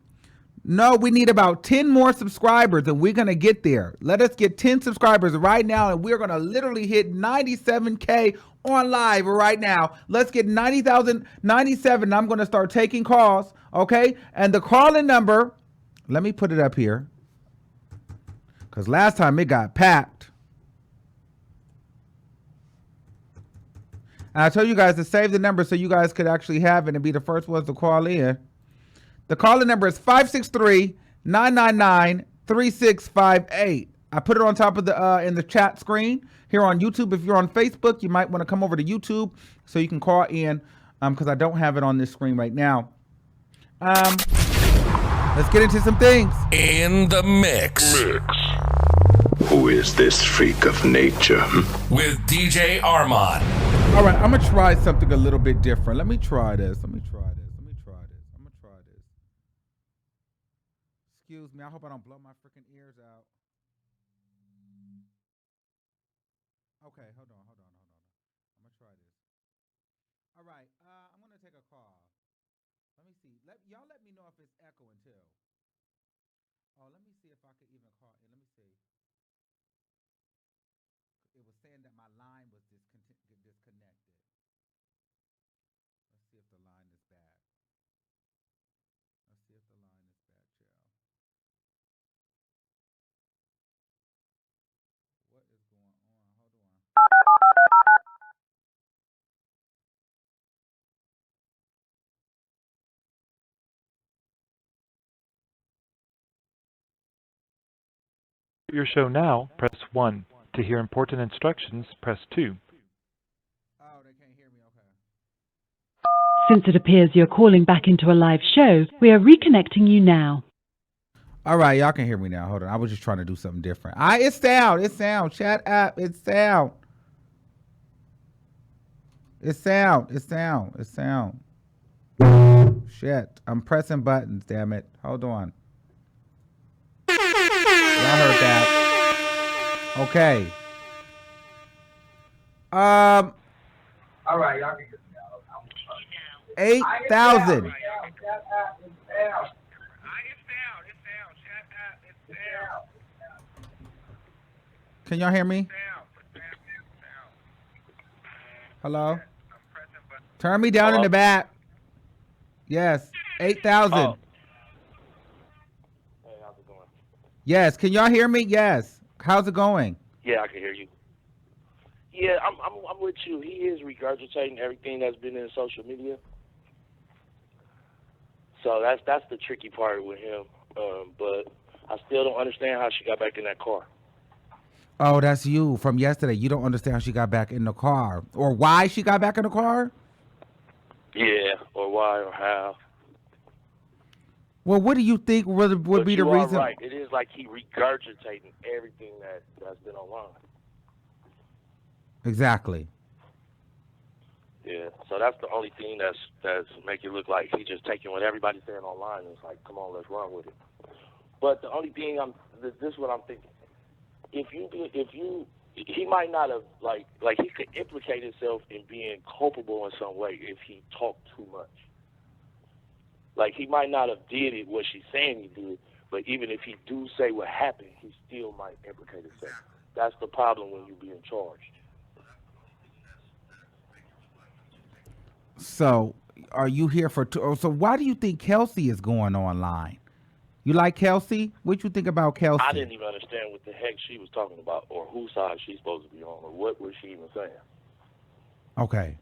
No, we need about 10 more subscribers and we're going to get there. Let us get 10 subscribers right now and we're going to literally hit 97K on live right now. Let's get 90,000, 97. I'm going to start taking calls, okay? And the calling number, let me put it up here because last time it got packed. And I told you guys to save the number so you guys could actually have it and be the first ones to call in. The calling number is 563-999-3658. I put it on top of the in the chat screen here on YouTube. If you're on Facebook, you might want to come over to YouTube so you can call in because I don't have it on this screen right now. Let's get into some things. In the mix. Who is this freak of nature? With DJ Armon. All right, I'm going to try something a little bit different. Let me try this. Excuse me, I hope I don't blow my freaking ears out. Okay, hold on. I'm going to try this. All right, I'm going to take a call. Let me see. Y'all let me know if it's echoing too. Oh, let me see if I could even call in. Let me see. It was saying that my line was disconnected. Let's see if the line is back. What is going on? Hold on. Your show now, press 1. To hear important instructions, press 2. Oh, they can't hear me. Okay. Since it appears you're calling back into a live show, we are reconnecting you now. All right, y'all can hear me now. Hold on. I was just trying to do something different. It's sound. Chat app. It's sound. Shit. I'm pressing buttons, damn it. Hold on. Y'all heard that. Okay. All right, y'all can hear me now. 8,000. Can y'all hear me? Hello? Turn me down in the back. Yes. 8,000. Oh. Hey, how's it going? Yes. Can y'all hear me? Yes. How's it going? Yeah, I can hear you. Yeah, I'm with you. He is regurgitating everything that's been in social media. So that's the tricky part with him. But I still don't understand how she got back in that car. Oh, that's you from yesterday. You don't understand how she got back in the car or why she got back in the car? Yeah, or why or how. Well, what do you think would be the reason? You are right. It is like he regurgitating everything that's been online. Exactly. Yeah, so that's the only thing that's make it look like he just taking what everybody's saying online and it's like, come on, let's run with it. But the only thing this is what I'm thinking. He might not have like he could implicate himself in being culpable in some way if he talked too much. Like he might not have did it what she's saying he did, but even if he do say what happened, he still might implicate himself. That's the problem when you being charged. So, are you here for? So, why do you think Kelsey is going online? You like Kelsey? What you think about Kelsey? I didn't even understand what the heck she was talking about, or whose side she's supposed to be on, or what was she even saying. Okay.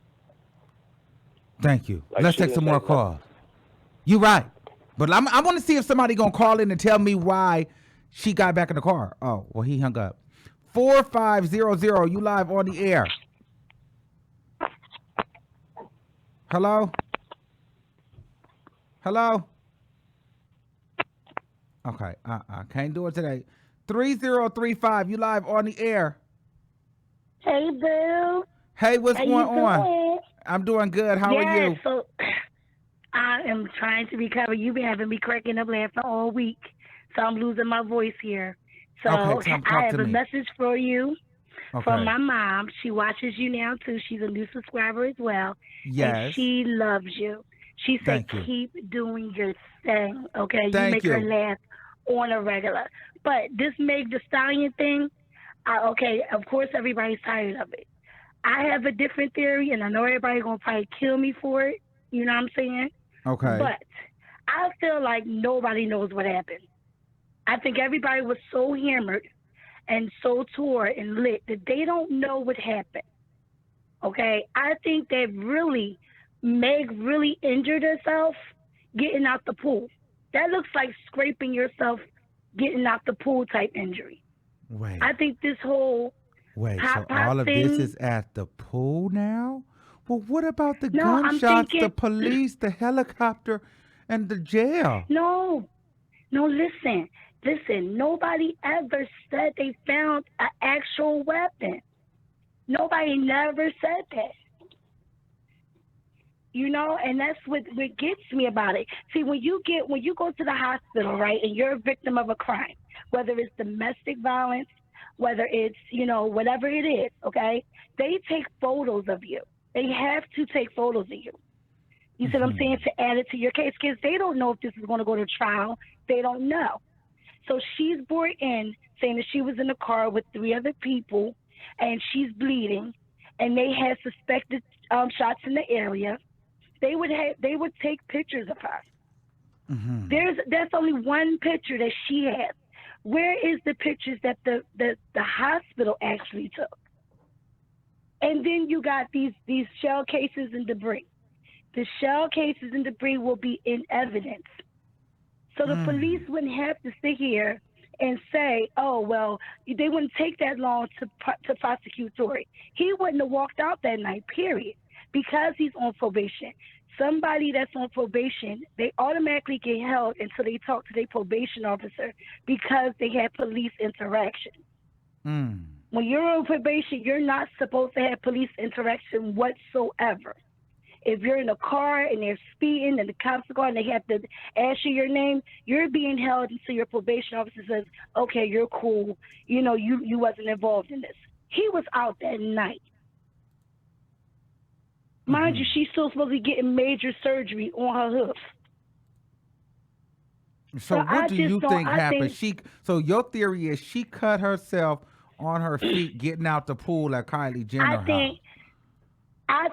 Thank you. Like, Let's take some more calls. You right, but I want to see if somebody gonna call in and tell me why she got back in the car. Oh, well, he hung up. 4500. You live on the air. Hello? Hello? Okay, can't do it today. 3035, you live on the air. Hey, boo. Hey, what's How going you on? doing? I'm doing good. How are you? So I am trying to recover. You've been having me cracking up laughing all week, so I'm losing my voice here. So Okay, talk I have to a me. message for you Okay. from my mom. She watches you now, too. She's a new subscriber as well. Yes. And she loves you. She said, Thank you. keep doing your thing, okay? You Thank make her you. laugh on a regular. But this Meg Thee Stallion thing, okay, of course everybody's tired of it. I have a different theory, and I know everybody's going to probably kill me for it. You know what I'm saying? Okay. But I feel like nobody knows what happened. I think everybody was so hammered and so tore and lit that they don't know what happened. Okay? I think that really, Meg really injured herself getting out the pool. That looks like scraping yourself getting out the pool type injury. Wait. I think this whole Wait, pop so all of thing, this is at the pool now? Well, what about the No, I'm gunshots, the thinking- police, the helicopter, and the jail? No, listen. Nobody ever said they found an actual weapon. Nobody never said that. You know, and that's what gets me about it. See, when you go to the hospital, right, and you're a victim of a crime, whether it's domestic violence, whether it's, whatever it is, okay, they take photos of you. They have to take photos of you. You see what I'm saying? To add it to your case, because they don't know if this is going to go to trial. They don't know. So she's brought in saying that she was in the car with 3 other people and she's bleeding, and they had suspected shots in the area. They would take pictures of her. There's only one picture that she has. Where is the pictures that the hospital actually took? And then you got these shell cases and debris. The shell cases and debris will be in evidence. So the police wouldn't have to sit here and say, oh, well, they wouldn't take that long to prosecute Tory. He wouldn't have walked out that night, period, because he's on probation. Somebody that's on probation, they automatically get held until they talk to their probation officer because they had police interaction. When you're on probation, you're not supposed to have police interaction whatsoever. If you're in a car and they're speeding and the cops are going and they have to ask you your name, you're being held until your probation officer says, okay, you're cool. You wasn't involved in this. He was out that night. Mind you, she's still supposed to be getting major surgery on her hoof. So what do you think happened? So your theory is she cut herself on her feet getting out the pool at Kylie Jenner house. I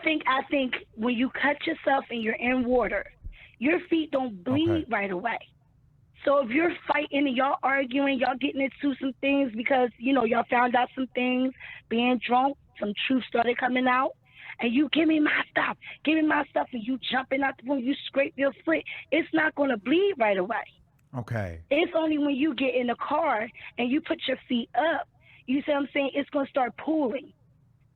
think when you cut yourself and you're in water, your feet don't bleed right away. So if you're fighting and y'all arguing, y'all getting into some things because, y'all found out some things, being drunk, some truth started coming out, and you give me my stuff, and you jumping out the room, you scrape your foot, it's not going to bleed right away. Okay. It's only when you get in the car and you put your feet up, you see what I'm saying, it's going to start pooling.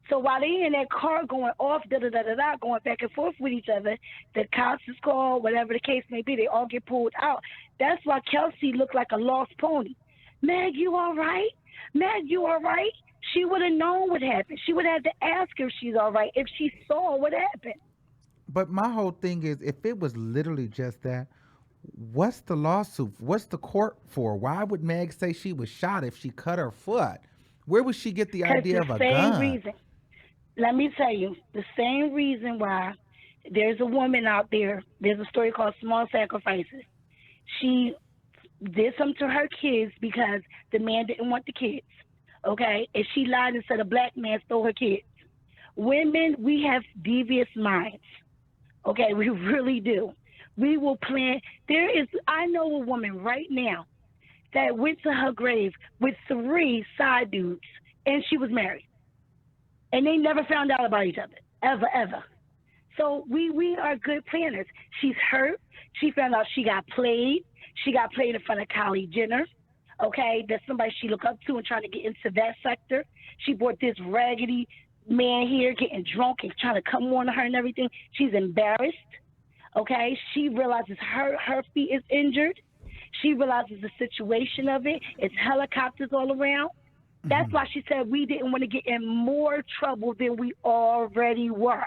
So while they in that car going off, da-da-da-da-da, going back and forth with each other, the cops is called, whatever the case may be, they all get pulled out. That's why Kelsey looked like a lost pony. Meg, you all right? Meg, you all right? She would have known what happened. She would have had to ask her if she's all right, if she saw what happened. But my whole thing is, if it was literally just that, what's the lawsuit? What's the court for? Why would Meg say she was shot if she cut her foot? Where would she get the idea of a gun? Reason. Let me tell you, the same reason why there's a woman out there, there's a story called Small Sacrifices. She did something to her kids because the man didn't want the kids, okay? And she lied and said a black man stole her kids. Women, we have devious minds, okay? We really do. We will plan. I know a woman right now that went to her grave with 3 side dudes, and she was married. And they never found out about each other, ever. So we are good planners. She's hurt. She found out she got played. She got played in front of Kylie Jenner, okay? That's somebody she looked up to and trying to get into that sector. She brought this raggedy man here getting drunk and trying to come on her and everything. She's embarrassed, okay? She realizes her feet is injured. She realizes the situation of it. It's helicopters all around. That's why she said we didn't want to get in more trouble than we already were.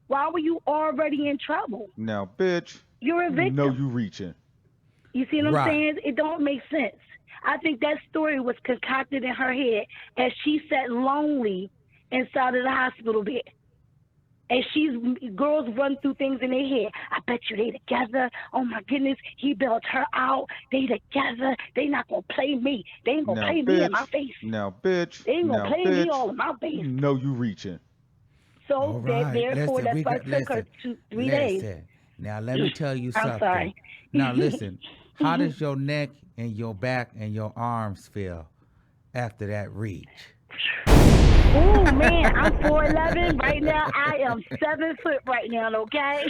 Why were you already in trouble? Now, bitch. You're a victim. No, you reaching. You see what I'm saying? It don't make sense. I think that story was concocted in her head as she sat lonely inside of the hospital bed. And girls run through things in their head. I bet you they together. Oh my goodness, he bailed her out. They together. They not gonna play me. They ain't gonna play me in my face. Now, bitch. They ain't gonna play me all in my face. No, you reaching. So therefore, that's why it took her 3 days. Now let me tell you something. I'm sorry. Now listen, how does your neck and your back and your arms feel after that reach? Oh man, I'm 4'11" right now. I am 7 foot right now. Okay.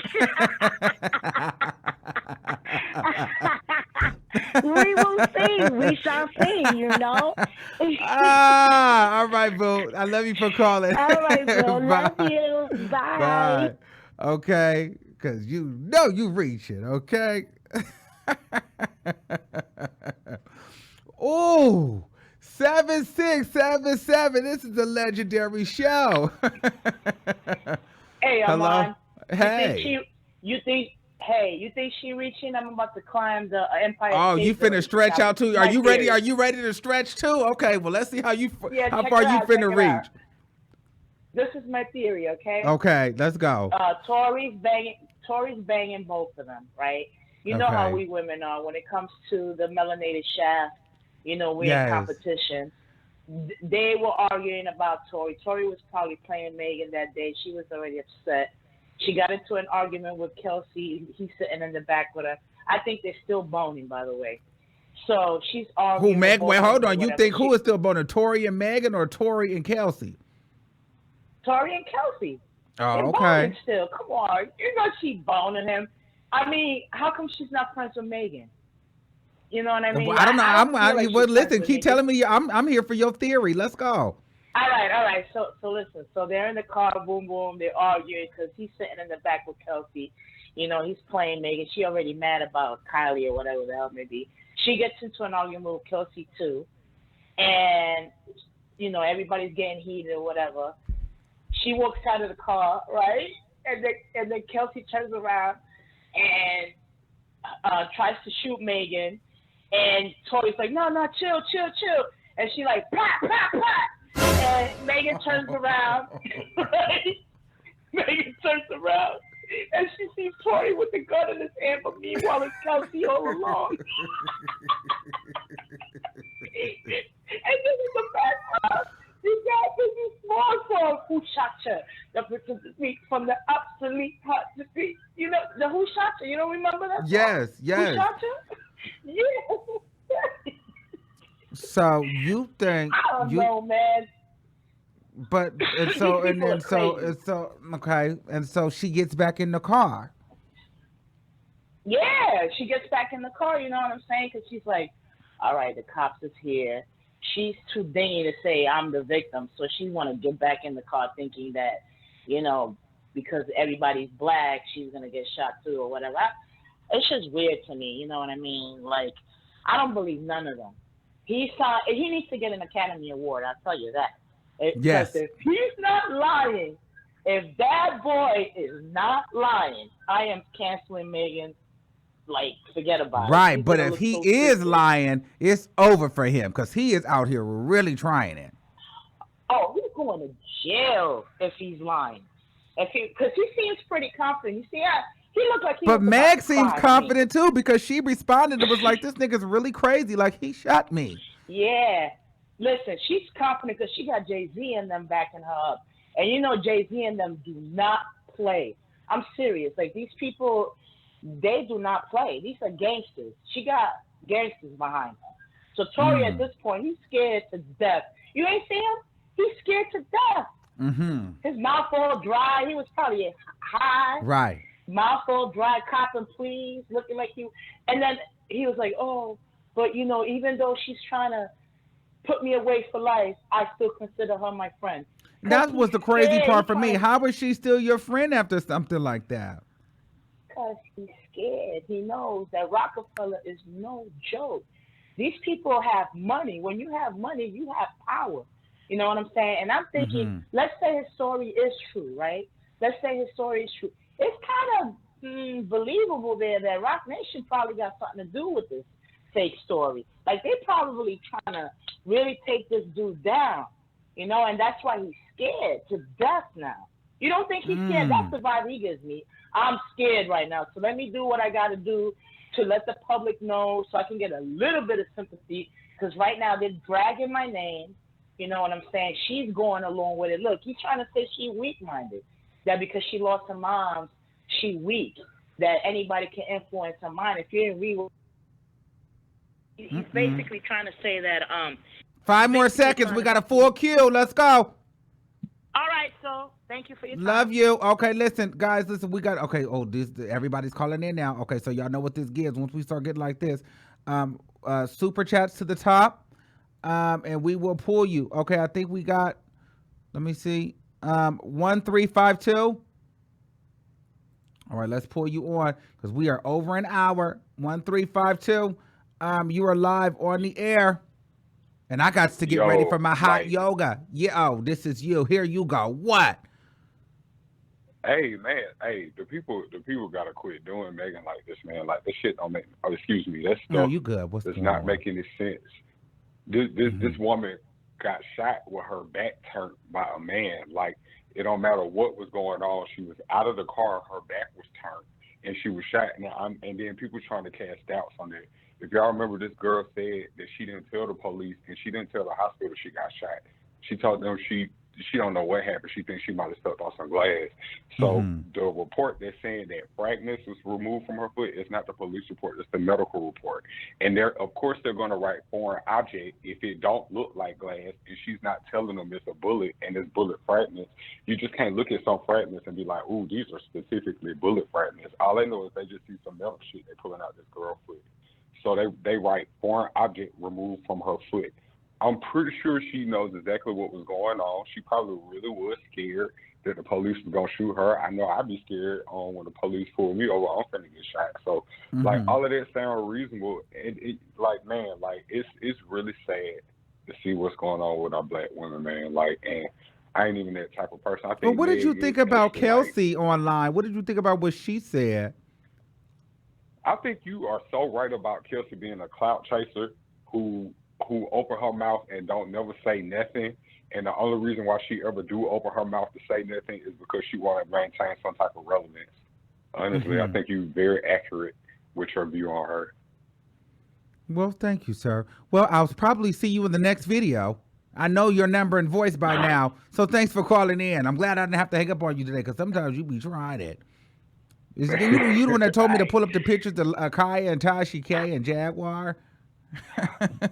We will see. We shall see. You know. All right, boo. I love you for calling. All right, boo. Love you. Bye. Okay, because you know you reaching. Okay. Oh. 7677. This is a legendary show. Hey, Armon. Hey. You think she reaching? I'm about to climb the Empire. Oh, State you finna stretch out too? Are you ready? Are you ready to stretch too? Okay, well let's see how far you finna reach. This is my theory, okay? Okay, let's go. Tori's banging both of them, right? You know how we women are when it comes to the melanated shaft. You know, we're in competition. They were arguing about Tori. Tori was probably playing Megan that day. She was already upset. She got into an argument with Kelsey. He's sitting in the back with her. I think they're still boning, by the way. So she's arguing. Who, Meg? Wait, hold on. You think who is still boning? Tori and Megan or Tori and Kelsey? Tori and Kelsey. Oh, they're okay. Boning still. Come on. You know she's boning him. I mean, how come she's not friends with Megan? You know what I mean? I don't know. Well, listen, keep telling me. I'm here for your theory. Let's go. All right. So listen. So they're in the car, boom, boom. They're arguing because he's sitting in the back with Kelsey. You know, he's playing Megan. She already mad about Kylie or whatever the hell it may be. She gets into an argument with Kelsey too, and you know everybody's getting heated or whatever. She walks out of the car, right? And then Kelsey turns around and tries to shoot Megan. And Tori's like, no, chill. And she like, pat. And Megan turns around. Megan turns around. And she sees Tori with the gun in his hand, but meanwhile it's Kelsey all along. And this is the best part. You got this small song, Who Shot Ya? From the obsolete part, you know, the Who Shot Ya? You don't remember that song? Yes. Who Shot Ya? Yeah. So you think? I don't know, man. But and so These and people then are so crazy. and so okay, and so she gets back in the car. Yeah, she gets back in the car, you know what I'm saying? Because she's like, all right, the cops is here. She's too dingy to say I'm the victim, so she want to get back in the car thinking that, you know, because everybody's black, she's going to get shot too or whatever. It's just weird to me, you know what I mean? Like, I don't believe none of them. He needs to get an Academy Award, I'll tell you that. Because Yes. if he's not lying, if that boy is not lying, I am canceling Megan. Like, forget about it. Right, He's but gonna if look he so is stupid. lying, it's over for him because he is out here really trying it. Oh, he's going to jail if he's lying. Because he seems pretty confident. You see, he looked like he But was Meg about to seems cry to me. confident too because she responded and was like, "This nigga's really crazy. Like he shot me." Yeah. Listen, she's confident because she got Jay-Z and them backing her up. And you know Jay-Z and them do not play. I'm serious. Like, these people, they do not play. These are gangsters. She got gangsters behind her. So Tory, at this point, he's scared to death. You ain't see him? He's scared to death. Mm-hmm. His mouth all dry. He was probably high. Right. Mouth all dry, copping please, looking like he. And then he was like, oh, but you know, even though she's trying to put me away for life, I still consider her my friend. That was the crazy scared. part for me. How is she still your friend after something like that? Because he's scared. He knows that Rockefeller is no joke. These people have money. When you have money, you have power. You know what I'm saying? And I'm thinking, let's say his story is true, right? Let's say his story is true. It's kind of believable there that Rock Nation probably got something to do with this fake story. Like, they probably trying to really take this dude down, you know, and that's why he's scared to death now. You don't think he's scared? That's the vibe he gives me. I'm scared right now, so let me do what I got to do to let the public know so I can get a little bit of sympathy, because right now they're dragging my name, you know what I'm saying? She's going along with it. Look, he's trying to say she weak-minded, that because she lost her mom, she weak, that anybody can influence her mind. If you didn't read, he's basically trying to say that 5 more seconds. We got a full queue. Let's go. all right, so thank you for your time. Love you. Okay, listen, guys, listen, we got, okay, everybody's calling in now. Okay, so y'all know what this gives once we start getting like this. Super chats to the top, and we will pull you. Okay, I think we got, let me see, 1352. All right, let's pull you on because we are over an hour. 1352. You are live on the air. And I got to get ready for my hot yoga. Yeah, oh, this is you. Here you go. What? Hey man, the people gotta quit doing Megan like this, man. Like, this shit don't make. Oh, excuse me, that stuff. No, you good. What's does going not on? make any sense. This woman got shot with her back turned by a man. Like, it don't matter what was going on. She was out of the car. Her back was turned, and she was shot. And then people trying to cast doubts on that. If y'all remember, this girl said that she didn't tell the police and she didn't tell the hospital she got shot. She told them she don't know what happened. She thinks she might have stepped on some glass. So the report that's saying that fragments was removed from her foot is not the police report. It's the medical report. And of course they're going to write foreign object if it don't look like glass and she's not telling them it's a bullet and it's bullet fragments. You just can't look at some fragments and be like, ooh, these are specifically bullet fragments. All they know is they just see some metal shit they're pulling out this girl's foot. So they write foreign object removed from her foot. I'm pretty sure she knows exactly what was going on. She probably really was scared that the police was going to shoot her. I know I'd be scared when the police pulled me over. I'm finna get shot. So, like, all of that sounds reasonable. It like, man, like, it's really sad to see what's going on with our black women, man. Like, and I ain't even that type of person. I think. Well, what did you think about Kelsey online? What did you think about what she said? I think you are so right about Kelsey being a clout chaser who open her mouth and don't never say nothing. And the only reason why she ever do open her mouth to say nothing is because she want to maintain some type of relevance. Honestly, I think you're very accurate with your view on her. Well, thank you, sir. Well, I'll probably see you in the next video. I know your number and voice by now, so thanks for calling in. I'm glad I didn't have to hang up on you today because sometimes you be trying it. You the one that told me to pull up the pictures of Kaya and Tashi K and Jaguar?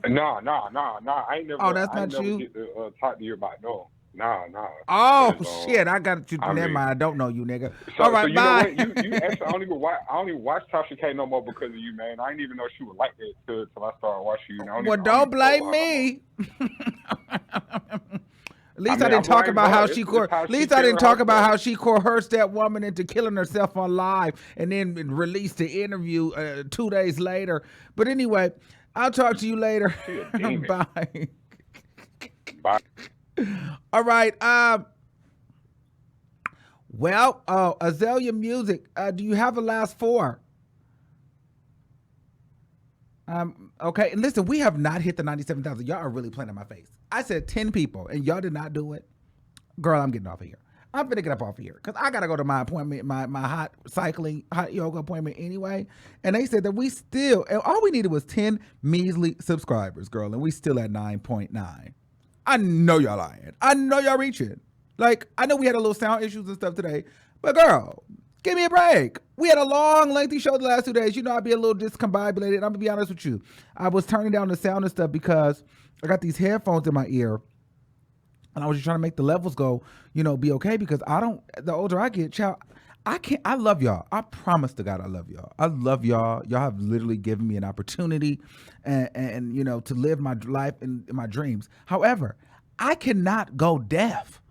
No. I ain't never. Oh, that's I not never you? get to talk to you about no. Nah. Oh, 'Cause, shit. I got you. I Never mean- mind. I don't know you, nigga. So, All right, so you bye. know what? You actually I don't even watch Tasha K no more because of you, man. I didn't even know she was like that till I started watching you. Well, don't blame me. At least I didn't talk about how she at least I didn't talk about how she coerced that woman into killing herself on live and then released the interview 2 days later. But anyway, I'll talk to you later. Bye. Bye. All right. Well, Azalea Music, do you have a last four? Okay, and listen, we have not hit the 97,000. Y'all are really playing in my face. I said 10 people, and y'all did not do it. Girl, I'm getting off of here. I'm finna get up off of here because I gotta go to my appointment, my hot yoga appointment anyway. And they said that we still, and all we needed was 10 measly subscribers, girl, and we still at 9.9. I know y'all lying. I know y'all reaching. Like, I know we had a little sound issues and stuff today, but girl, give me a break. We had a long, lengthy show the last 2 days. You know, I'd be a little discombobulated. I'm gonna be honest with you. I was turning down the sound and stuff because I got these headphones in my ear, and I was just trying to make the levels go, you know, be okay, because the older I get, child, I love y'all. I promise to God I love y'all. I love y'all. Y'all have literally given me an opportunity and you know, to live my life in my dreams. However, I cannot go deaf.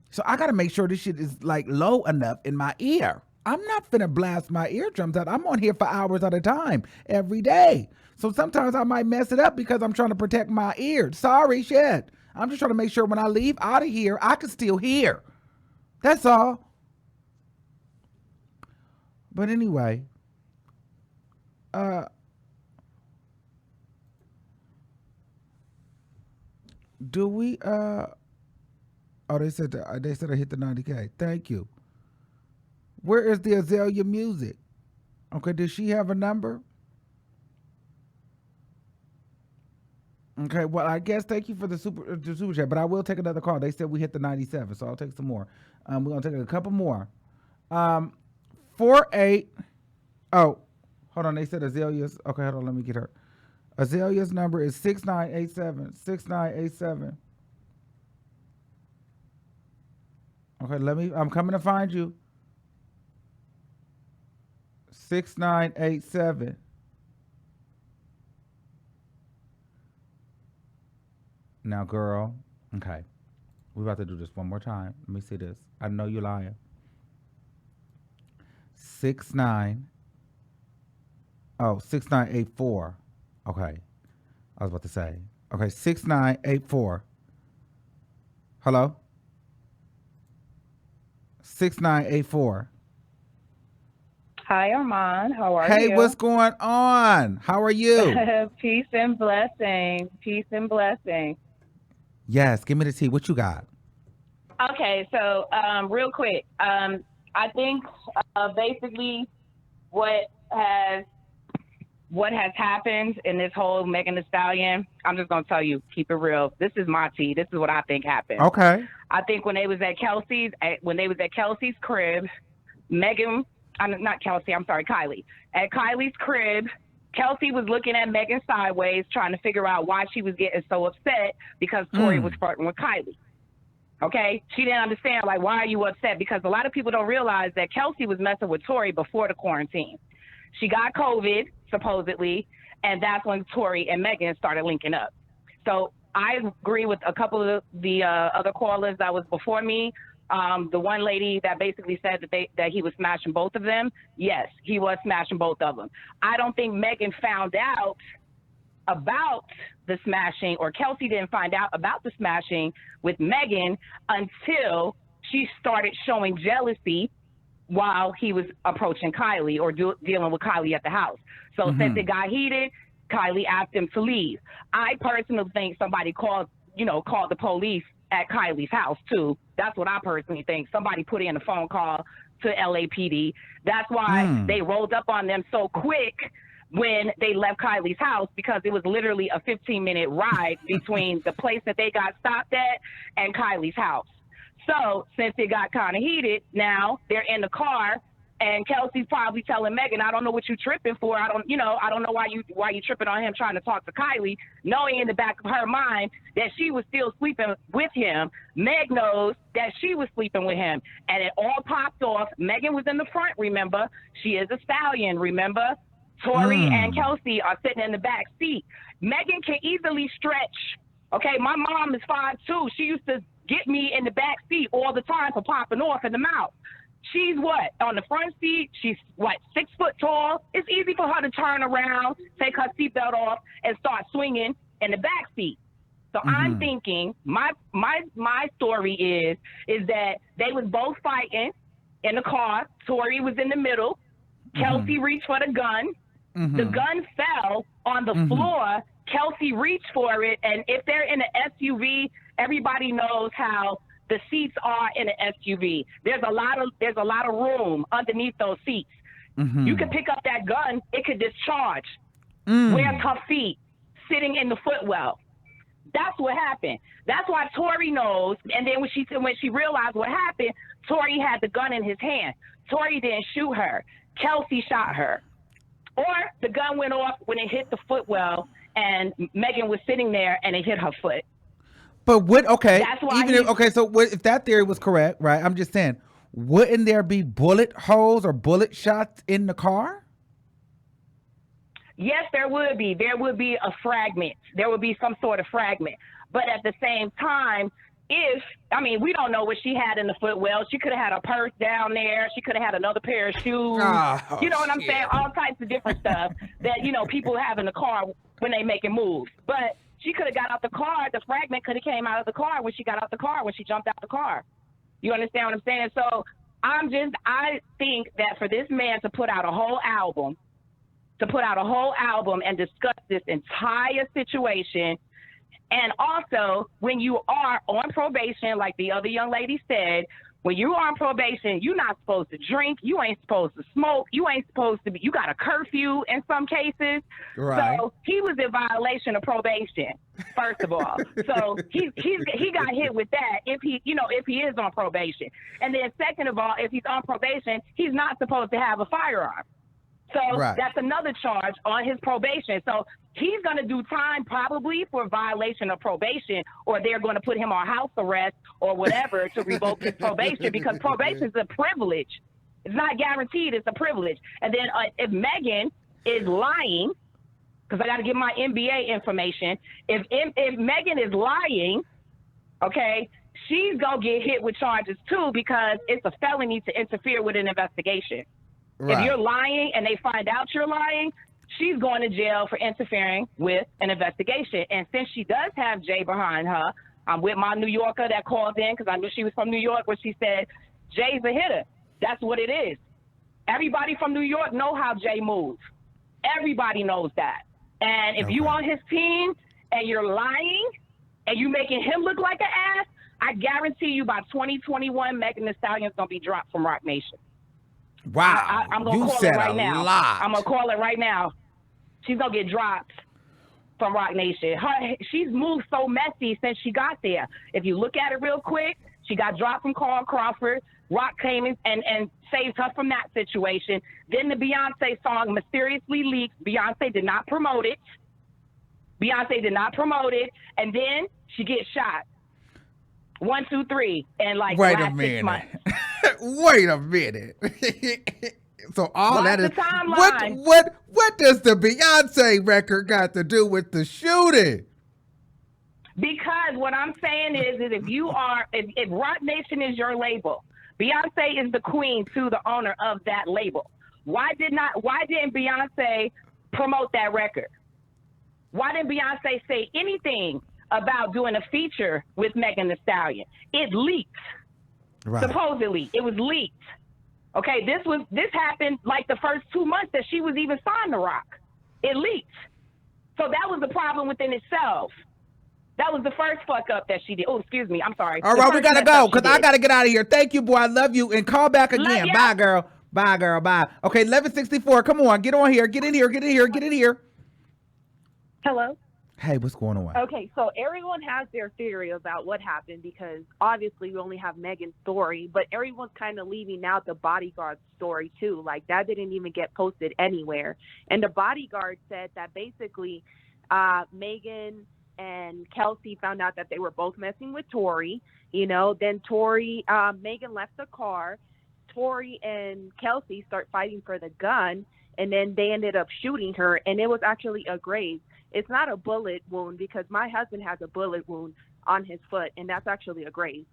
So I got to make sure this shit is like low enough in my ear. I'm not finna blast my eardrums out. I'm on here for hours at a time every day. So sometimes I might mess it up because I'm trying to protect my ears. Sorry, shit. I'm just trying to make sure when I leave out of here, I can still hear. That's all. But anyway, do we, oh, they said I hit the 90K. Thank you. Where is the Azalea Music? Okay, does she have a number? Okay, well, I guess thank you for the super chat, but I will take another call. They said we hit the 97, so I'll take some more. We're gonna take a couple more. 48. Oh, hold on. They said Azalea's. Okay, hold on. Let me get her. Azalea's number is 6987. 6987. Okay, I'm coming to find you. 6987. Now, girl, okay. We're about to do this one more time. Let me see this. I know you're lying. 6984. Okay. I was about to say. Okay, 6984. Hello? 6984. Hi, Armon. How are you? Hey, what's going on? How are you? Peace and blessing. Peace and blessing. Yes, give me the tea. What you got? Okay, so real quick, I think basically what has happened in this whole Megan Thee Stallion, I'm just gonna tell you, keep it real. This is my tea. This is what I think happened. Okay. I think when they was at Kelsey's crib, Kylie. At Kylie's crib, Kelsey was looking at Megan sideways, trying to figure out why she was getting so upset because Tory was flirting with Kylie. Okay? She didn't understand, like, why are you upset? Because a lot of people don't realize that Kelsey was messing with Tory before the quarantine. She got COVID, supposedly, and that's when Tory and Megan started linking up. So I agree with a couple of the other callers that was before me. The one lady that basically said that he was smashing both of them. Yes, he was smashing both of them. I don't think Megan found out about the smashing, or Kelsey didn't find out about the smashing with Megan until she started showing jealousy while he was approaching Kylie or dealing with Kylie at the house. So since it got heated, Kylie asked him to leave. I personally think somebody called the police at Kylie's house too. That's what I personally think. Somebody put in a phone call to LAPD. That's why they rolled up on them so quick when they left Kylie's house, because it was literally a 15-minute ride between the place that they got stopped at and Kylie's house. So since it got kind of heated, now they're in the car And Kelsey's probably telling Megan, I don't know what you tripping for. I don't know why you tripping on him trying to talk to Kylie, knowing in the back of her mind that she was still sleeping with him. Meg knows that she was sleeping with him. And it all popped off. Megan was in the front, remember? She is a stallion, remember? Tori and Kelsey are sitting in the back seat. Megan can easily stretch. Okay, my mom is 5'2". She used to get me in the back seat all the time for popping off in the mouth. She's what? On the front seat, she's what, 6 foot tall? It's easy for her to turn around, take her seatbelt off, and start swinging in the back seat. So I'm thinking, my story is that they was both fighting in the car. Tori was in the middle. Kelsey reached for the gun. The gun fell on the floor. Kelsey reached for it, and if they're in an SUV, everybody knows how the seats are in an SUV. There's a lot of room underneath those seats. You can pick up that gun, it could discharge. Wear tough feet, sitting in the footwell. That's what happened. That's why Tori knows. And then when she realized what happened, Tori had the gun in his hand. Tori didn't shoot her. Kelsey shot her. Or the gun went off when it hit the footwell, and Megan was sitting there and it hit her foot. But what? Okay, that's why so if that theory was correct, right? I'm just saying, wouldn't there be bullet holes or bullet shots in the car? Yes, there would be. There would be a fragment. There would be some sort of fragment. But at the same time, we don't know what she had in the footwell. She could have had a purse down there. She could have had another pair of shoes. You know what I'm saying? All types of different stuff that, people have in the car when they making moves. But she could have got out the car. The fragment could have came out of the car when she got out the car, when she jumped out the car. You understand what I'm saying? So I think that for this man to put out a whole album and discuss this entire situation. And also, when you are on probation, like the other young lady said, when you're on probation, you're not supposed to drink. You ain't supposed to smoke. You ain't supposed to be. You got a curfew in some cases. Right. So he was in violation of probation, first of all. So he got hit with that if he is on probation. And then second of all, if he's on probation, he's not supposed to have a firearm. So that's another charge on his probation. So he's going to do time probably for violation of probation, or they're going to put him on house arrest or whatever to revoke his probation, because probation is a privilege. It's not guaranteed. It's a privilege. And then if Megan is lying, because I got to give my NBA information, if Megan is lying, okay, she's going to get hit with charges too, because it's a felony to interfere with an investigation. Right. If you're lying and they find out you're lying, she's going to jail for interfering with an investigation. And since she does have Jay behind her, I'm with my New Yorker that called in because I knew she was from New York, where she said, Jay's a hitter. That's what it is. Everybody from New York know how Jay moves. Everybody knows that. And if you on his team and you're lying and you making him look like an ass, I guarantee you by 2021, Megan Thee Stallion's going to be dropped from Rock Nation. Wow. I'm going to call it right now. I'm going to call it right now. She's going to get dropped from Rock Nation. She's moved so messy since she got there. If you look at it real quick, she got dropped from Carl Crawford. Rock came in and saved her from that situation. Then the Beyonce song mysteriously leaked. Beyonce did not promote it. And then she gets shot. 1, 2, 3. And like Wait last a minute. 6 months. Wait a minute. So all Watch that is the timeline. what does the Beyonce record got to do with the shooting? Because what I'm saying is if Rock Nation is your label, Beyonce is the queen to the owner of that label. Why didn't Beyonce promote that record? Why didn't Beyonce say anything about doing a feature with Megan Thee Stallion? It leaked. Right. Supposedly, it was leaked. Okay, this happened like the first 2 months that she was even signed to Rock. It leaked. So that was the problem within itself. That was the first fuck up that she did. Oh, excuse me. I'm sorry. All right, we got to go because I got to get out of here. Thank you, boy. I love you. And call back again. Bye, girl. Bye, girl. Bye. Okay, 1164. Come on. Get on here. Get in here. Hello. Hey, what's going on? Okay, so everyone has their theory about what happened because obviously we only have Megan's story, but everyone's kind of leaving out the bodyguard story too. Like that didn't even get posted anywhere. And the bodyguard said that basically Megan and Kelsey found out that they were both messing with Tori. Then Megan left the car. Tori and Kelsey start fighting for the gun, and then they ended up shooting her, and it was actually a graze. It's not a bullet wound because my husband has a bullet wound on his foot, and that's actually a graze.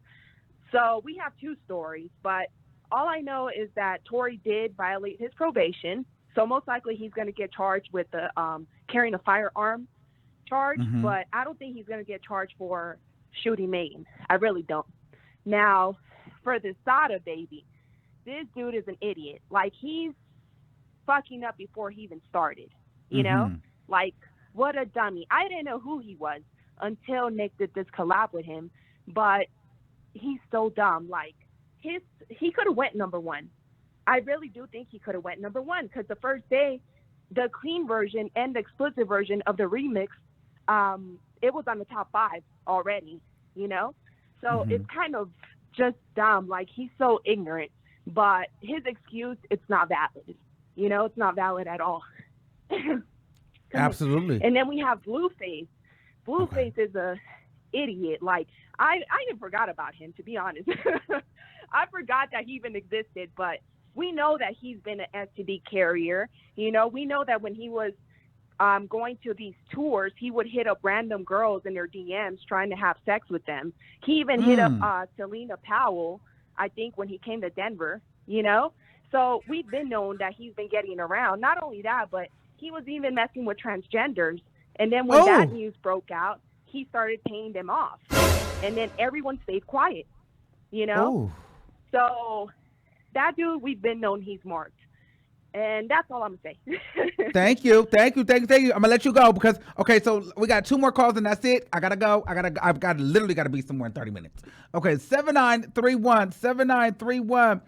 So we have two stories, but all I know is that Tori did violate his probation. So most likely he's going to get charged with the carrying a firearm charge, but I don't think he's going to get charged for shooting Megan. I really don't. Now, for the Sada baby, this dude is an idiot. Like, he's fucking up before he even started, you know? Like, what a dummy. I didn't know who he was until Nick did this collab with him, but he's so dumb. Like, he could have went number one. I really do think he could have went number one because the first day, the clean version and the explicit version of the remix, it was on the top 5 already, you know? So it's kind of just dumb. Like, he's so ignorant, but his excuse, it's not valid. You know, it's not valid at all. Absolutely. And then we have Blueface. Blueface is a idiot. Like, I even forgot about him, to be honest. I forgot that he even existed, but we know that he's been an STD carrier. You know, we know that when he was going to these tours, he would hit up random girls in their DMs trying to have sex with them. He even hit up Selena Powell, I think, when he came to Denver, you know? So we've been known that he's been getting around. Not only that, but he was even messing with transgenders. And then when that news broke out, he started paying them off. And then everyone stayed quiet, you know? So that dude, we've been known he's marked. And that's all I'm going to say. Thank you. I'm going to let you go because, okay, so we got 2 more calls and that's it. I got to go. I've literally got to be somewhere in 30 minutes. Okay, 7931.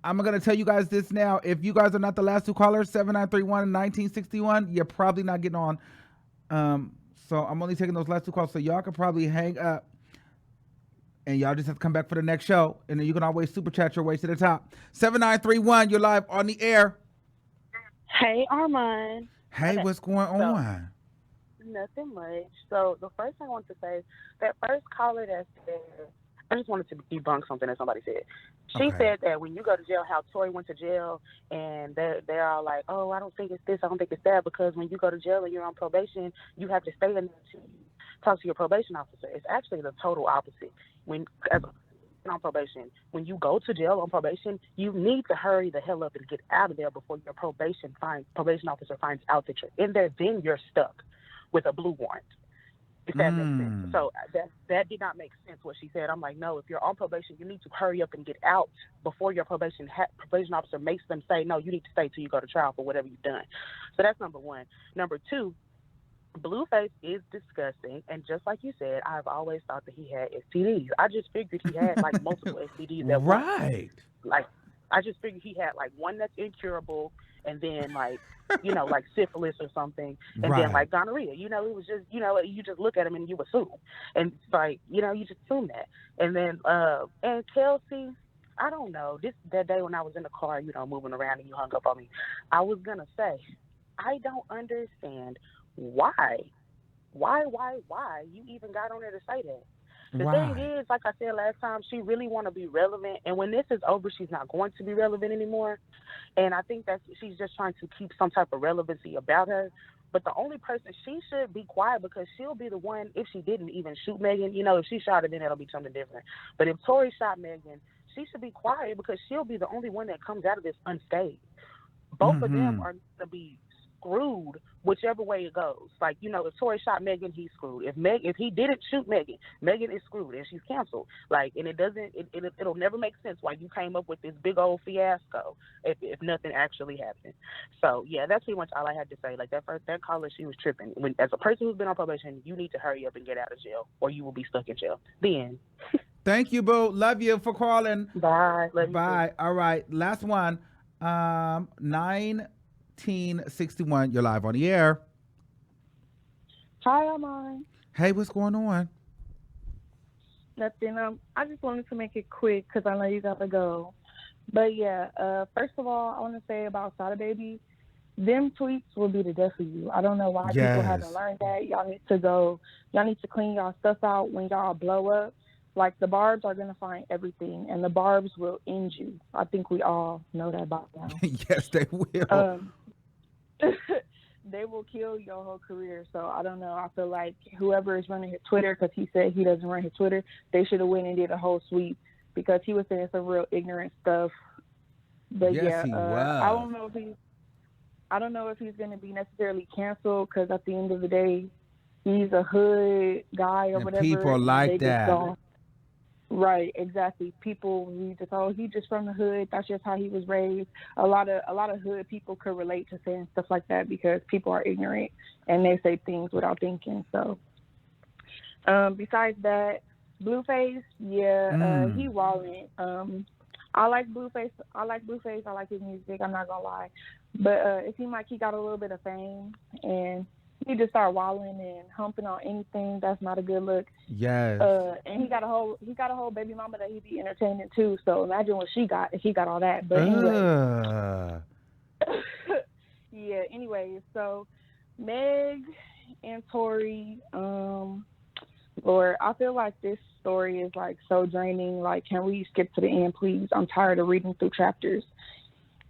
I'm going to tell you guys this now. If you guys are not the last 2 callers, 7931 and 1961, you're probably not getting on. So I'm only taking those last 2 calls. So y'all can probably hang up. And y'all just have to come back for the next show. And then you can always super chat your way to the top. 7931, you're live on the air. Hey, Armon. Hey, what's going on? Nothing much. So the first thing I want to say, that first caller that said, I just wanted to debunk something that somebody said. She said that when you go to jail, how Tori went to jail, and they're all like, oh, I don't think it's this, I don't think it's that, because when you go to jail and you're on probation, you have to stay in there to talk to your probation officer. It's actually the total opposite. When on probation, when you go to jail on probation, you need to hurry the hell up and get out of there before your probation officer finds out that you're in there. Then you're stuck with a blue warrant. If that makes sense. So that did not make sense what she said. I'm like, no, if you're on probation, you need to hurry up and get out before your probation officer makes them say, no, you need to stay till you go to trial for whatever you've done. So that's number one. Number two, Blueface is disgusting, and just like you said, I've always thought that he had STDs. I just figured he had like multiple STDs at once. Like, I just figured he had like one that's incurable, and then like, you know, like syphilis or something, and then like gonorrhea. You know, it was just, you know, you just look at him and you assume, and it's like, you know, you just assume that. And then and Kelsey, I don't know. That day when I was in the car, you know, moving around and you hung up on me, I was gonna say, I don't understand why you even got on there to say that. The thing is, like I said last time, she really want to be relevant, and when this is over, she's not going to be relevant anymore. And I think that she's just trying to keep some type of relevancy about her. But the only person, she should be quiet, because she'll be the one, if she didn't even shoot Megan, you know, if she shot her, then it'll be something different. But if Tori shot Megan, she should be quiet, because she'll be the only one that comes out of this unscathed. Both of them are going to be screwed whichever way it goes. Like, you know, if Tori shot Megan, he's screwed. If he didn't shoot Megan, Megan is screwed and she's canceled. Like, and it'll never make sense why you came up with this big old fiasco if nothing actually happened. So yeah, that's pretty much all I had to say. Like, that caller, she was tripping. When, as a person who's been on probation, you need to hurry up and get out of jail, or you will be stuck in jail. The end. Thank you, boo. Love you for calling. Bye. Bye. All right, last one. 1961, you're live on the air. Hi, Armon. Hey, what's going on? Nothing. I just wanted to make it quick because I know you got to go. But yeah, first of all, I want to say about Sada Baby, them tweets will be the death of you. I don't know why people haven't learned that. Y'all need to clean y'all stuff out when y'all blow up. Like, the barbs are going to find everything, and the barbs will end you. I think we all know that by now. Yes, they will. They will kill your whole career. So I don't know. I feel like whoever is running his Twitter, because he said he doesn't run his Twitter, they should have went and did a whole sweep because he was saying some real ignorant stuff. But Yes, he was. I don't know if he's going to be necessarily canceled because at the end of the day, he's a hood guy or And whatever. people like that. Right, exactly. People he's just from the hood. That's just how he was raised. A lot of hood people could relate to saying stuff like that because people are ignorant and they say things without thinking. So, besides that, Blueface, he wilding. I like Blueface. I like his music. I'm not gonna lie, but it seemed like he got a little bit of fame and he just started wilding and humping on anything. That's not a good look. Yes. And he got a whole baby mama that he be entertaining too. So imagine what she got if he got all that. But anyway. Yeah. Anyway, so Meg and Tori, Lord, I feel like this story is like so draining. Like, can we skip to the end, please? I'm tired of reading through chapters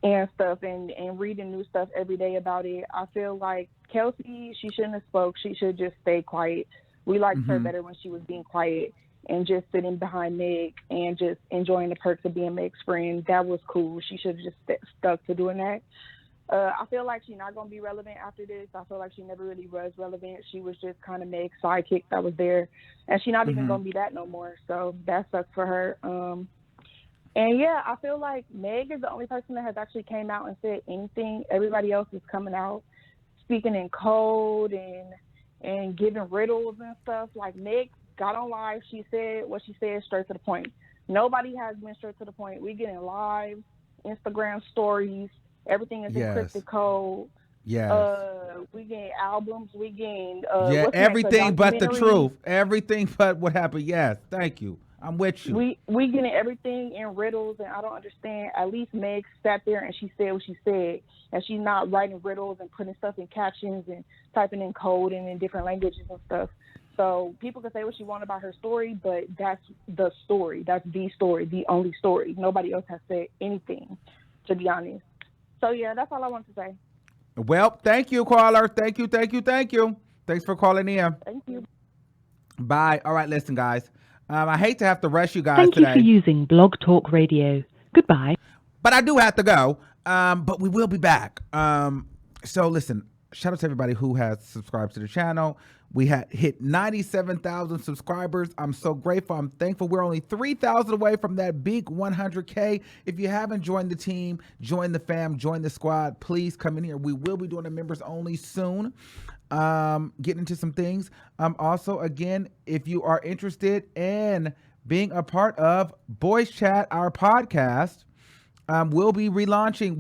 and stuff and reading new stuff every day about it. I feel like Kelsey, she shouldn't have spoke. She should just stay quiet. We liked her better when she was being quiet and just sitting behind Meg and just enjoying the perks of being Meg's friend. That was cool. She should have just stuck to doing that. I feel like she's not going to be relevant after this. I feel like she never really was relevant. She was just kind of Meg's sidekick that was there. And she's not even going to be that no more. So that sucks for her. And yeah, I feel like Meg is the only person that has actually came out and said anything. Everybody else is coming out, speaking in code and giving riddles and stuff. Like, Meg got on live. She said what she said straight to the point. Nobody has been straight to the point. We get in live, Instagram stories. Everything is encrypted code. Yes. We getting albums. We getting everything but the truth. Everything but what happened. Yes. Thank you. I'm with you. We getting everything in riddles, and I don't understand. At least Meg sat there and she said what she said, and she's not writing riddles and putting stuff in captions and typing in code and in different languages and stuff. So people can say what she want about her story, but that's the story. That's the story, the only story. Nobody else has said anything, to be honest. So yeah, that's all I want to say. Well, thank you, caller. Thank you. Thanks for calling in. Thank you. Bye. All right, listen, guys. I hate to have to rush you guys Thank today. Thank you for using Blog Talk Radio. Goodbye. But I do have to go. But we will be back. So listen, shout out to everybody who has subscribed to the channel. We had hit 97,000 subscribers. I'm so grateful. I'm thankful. We're only 3,000 away from that big 100K. If you haven't joined the team, join the fam, join the squad, please come in here. We will be doing a members only soon. Getting into some things. Also, again, if you are interested in being a part of Boys Chat, our podcast, we'll be launching.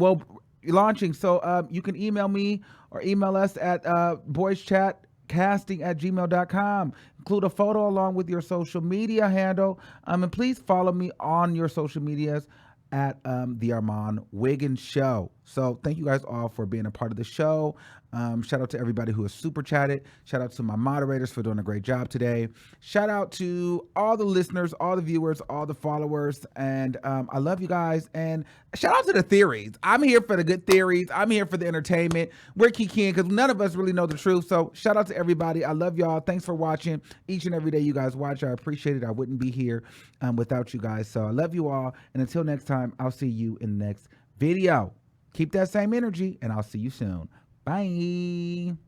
So you can email me or email us at boyschatcasting@gmail.com. Include a photo along with your social media handle. And please follow me on your social medias at the Armon Wiggins Show. So thank you guys all for being a part of the show. Shout out to everybody who has super chatted. Shout out to my moderators for doing a great job today. Shout out to all the listeners, all the viewers, all the followers. And I love you guys. And shout out to the theories. I'm here for the good theories. I'm here for the entertainment. We're kikiing because none of us really know the truth. So shout out to everybody. I love y'all. Thanks for watching each and every day you guys watch. I appreciate it. I wouldn't be here without you guys. So I love you all. And until next time, I'll see you in the next video. Keep that same energy and I'll see you soon. Bye.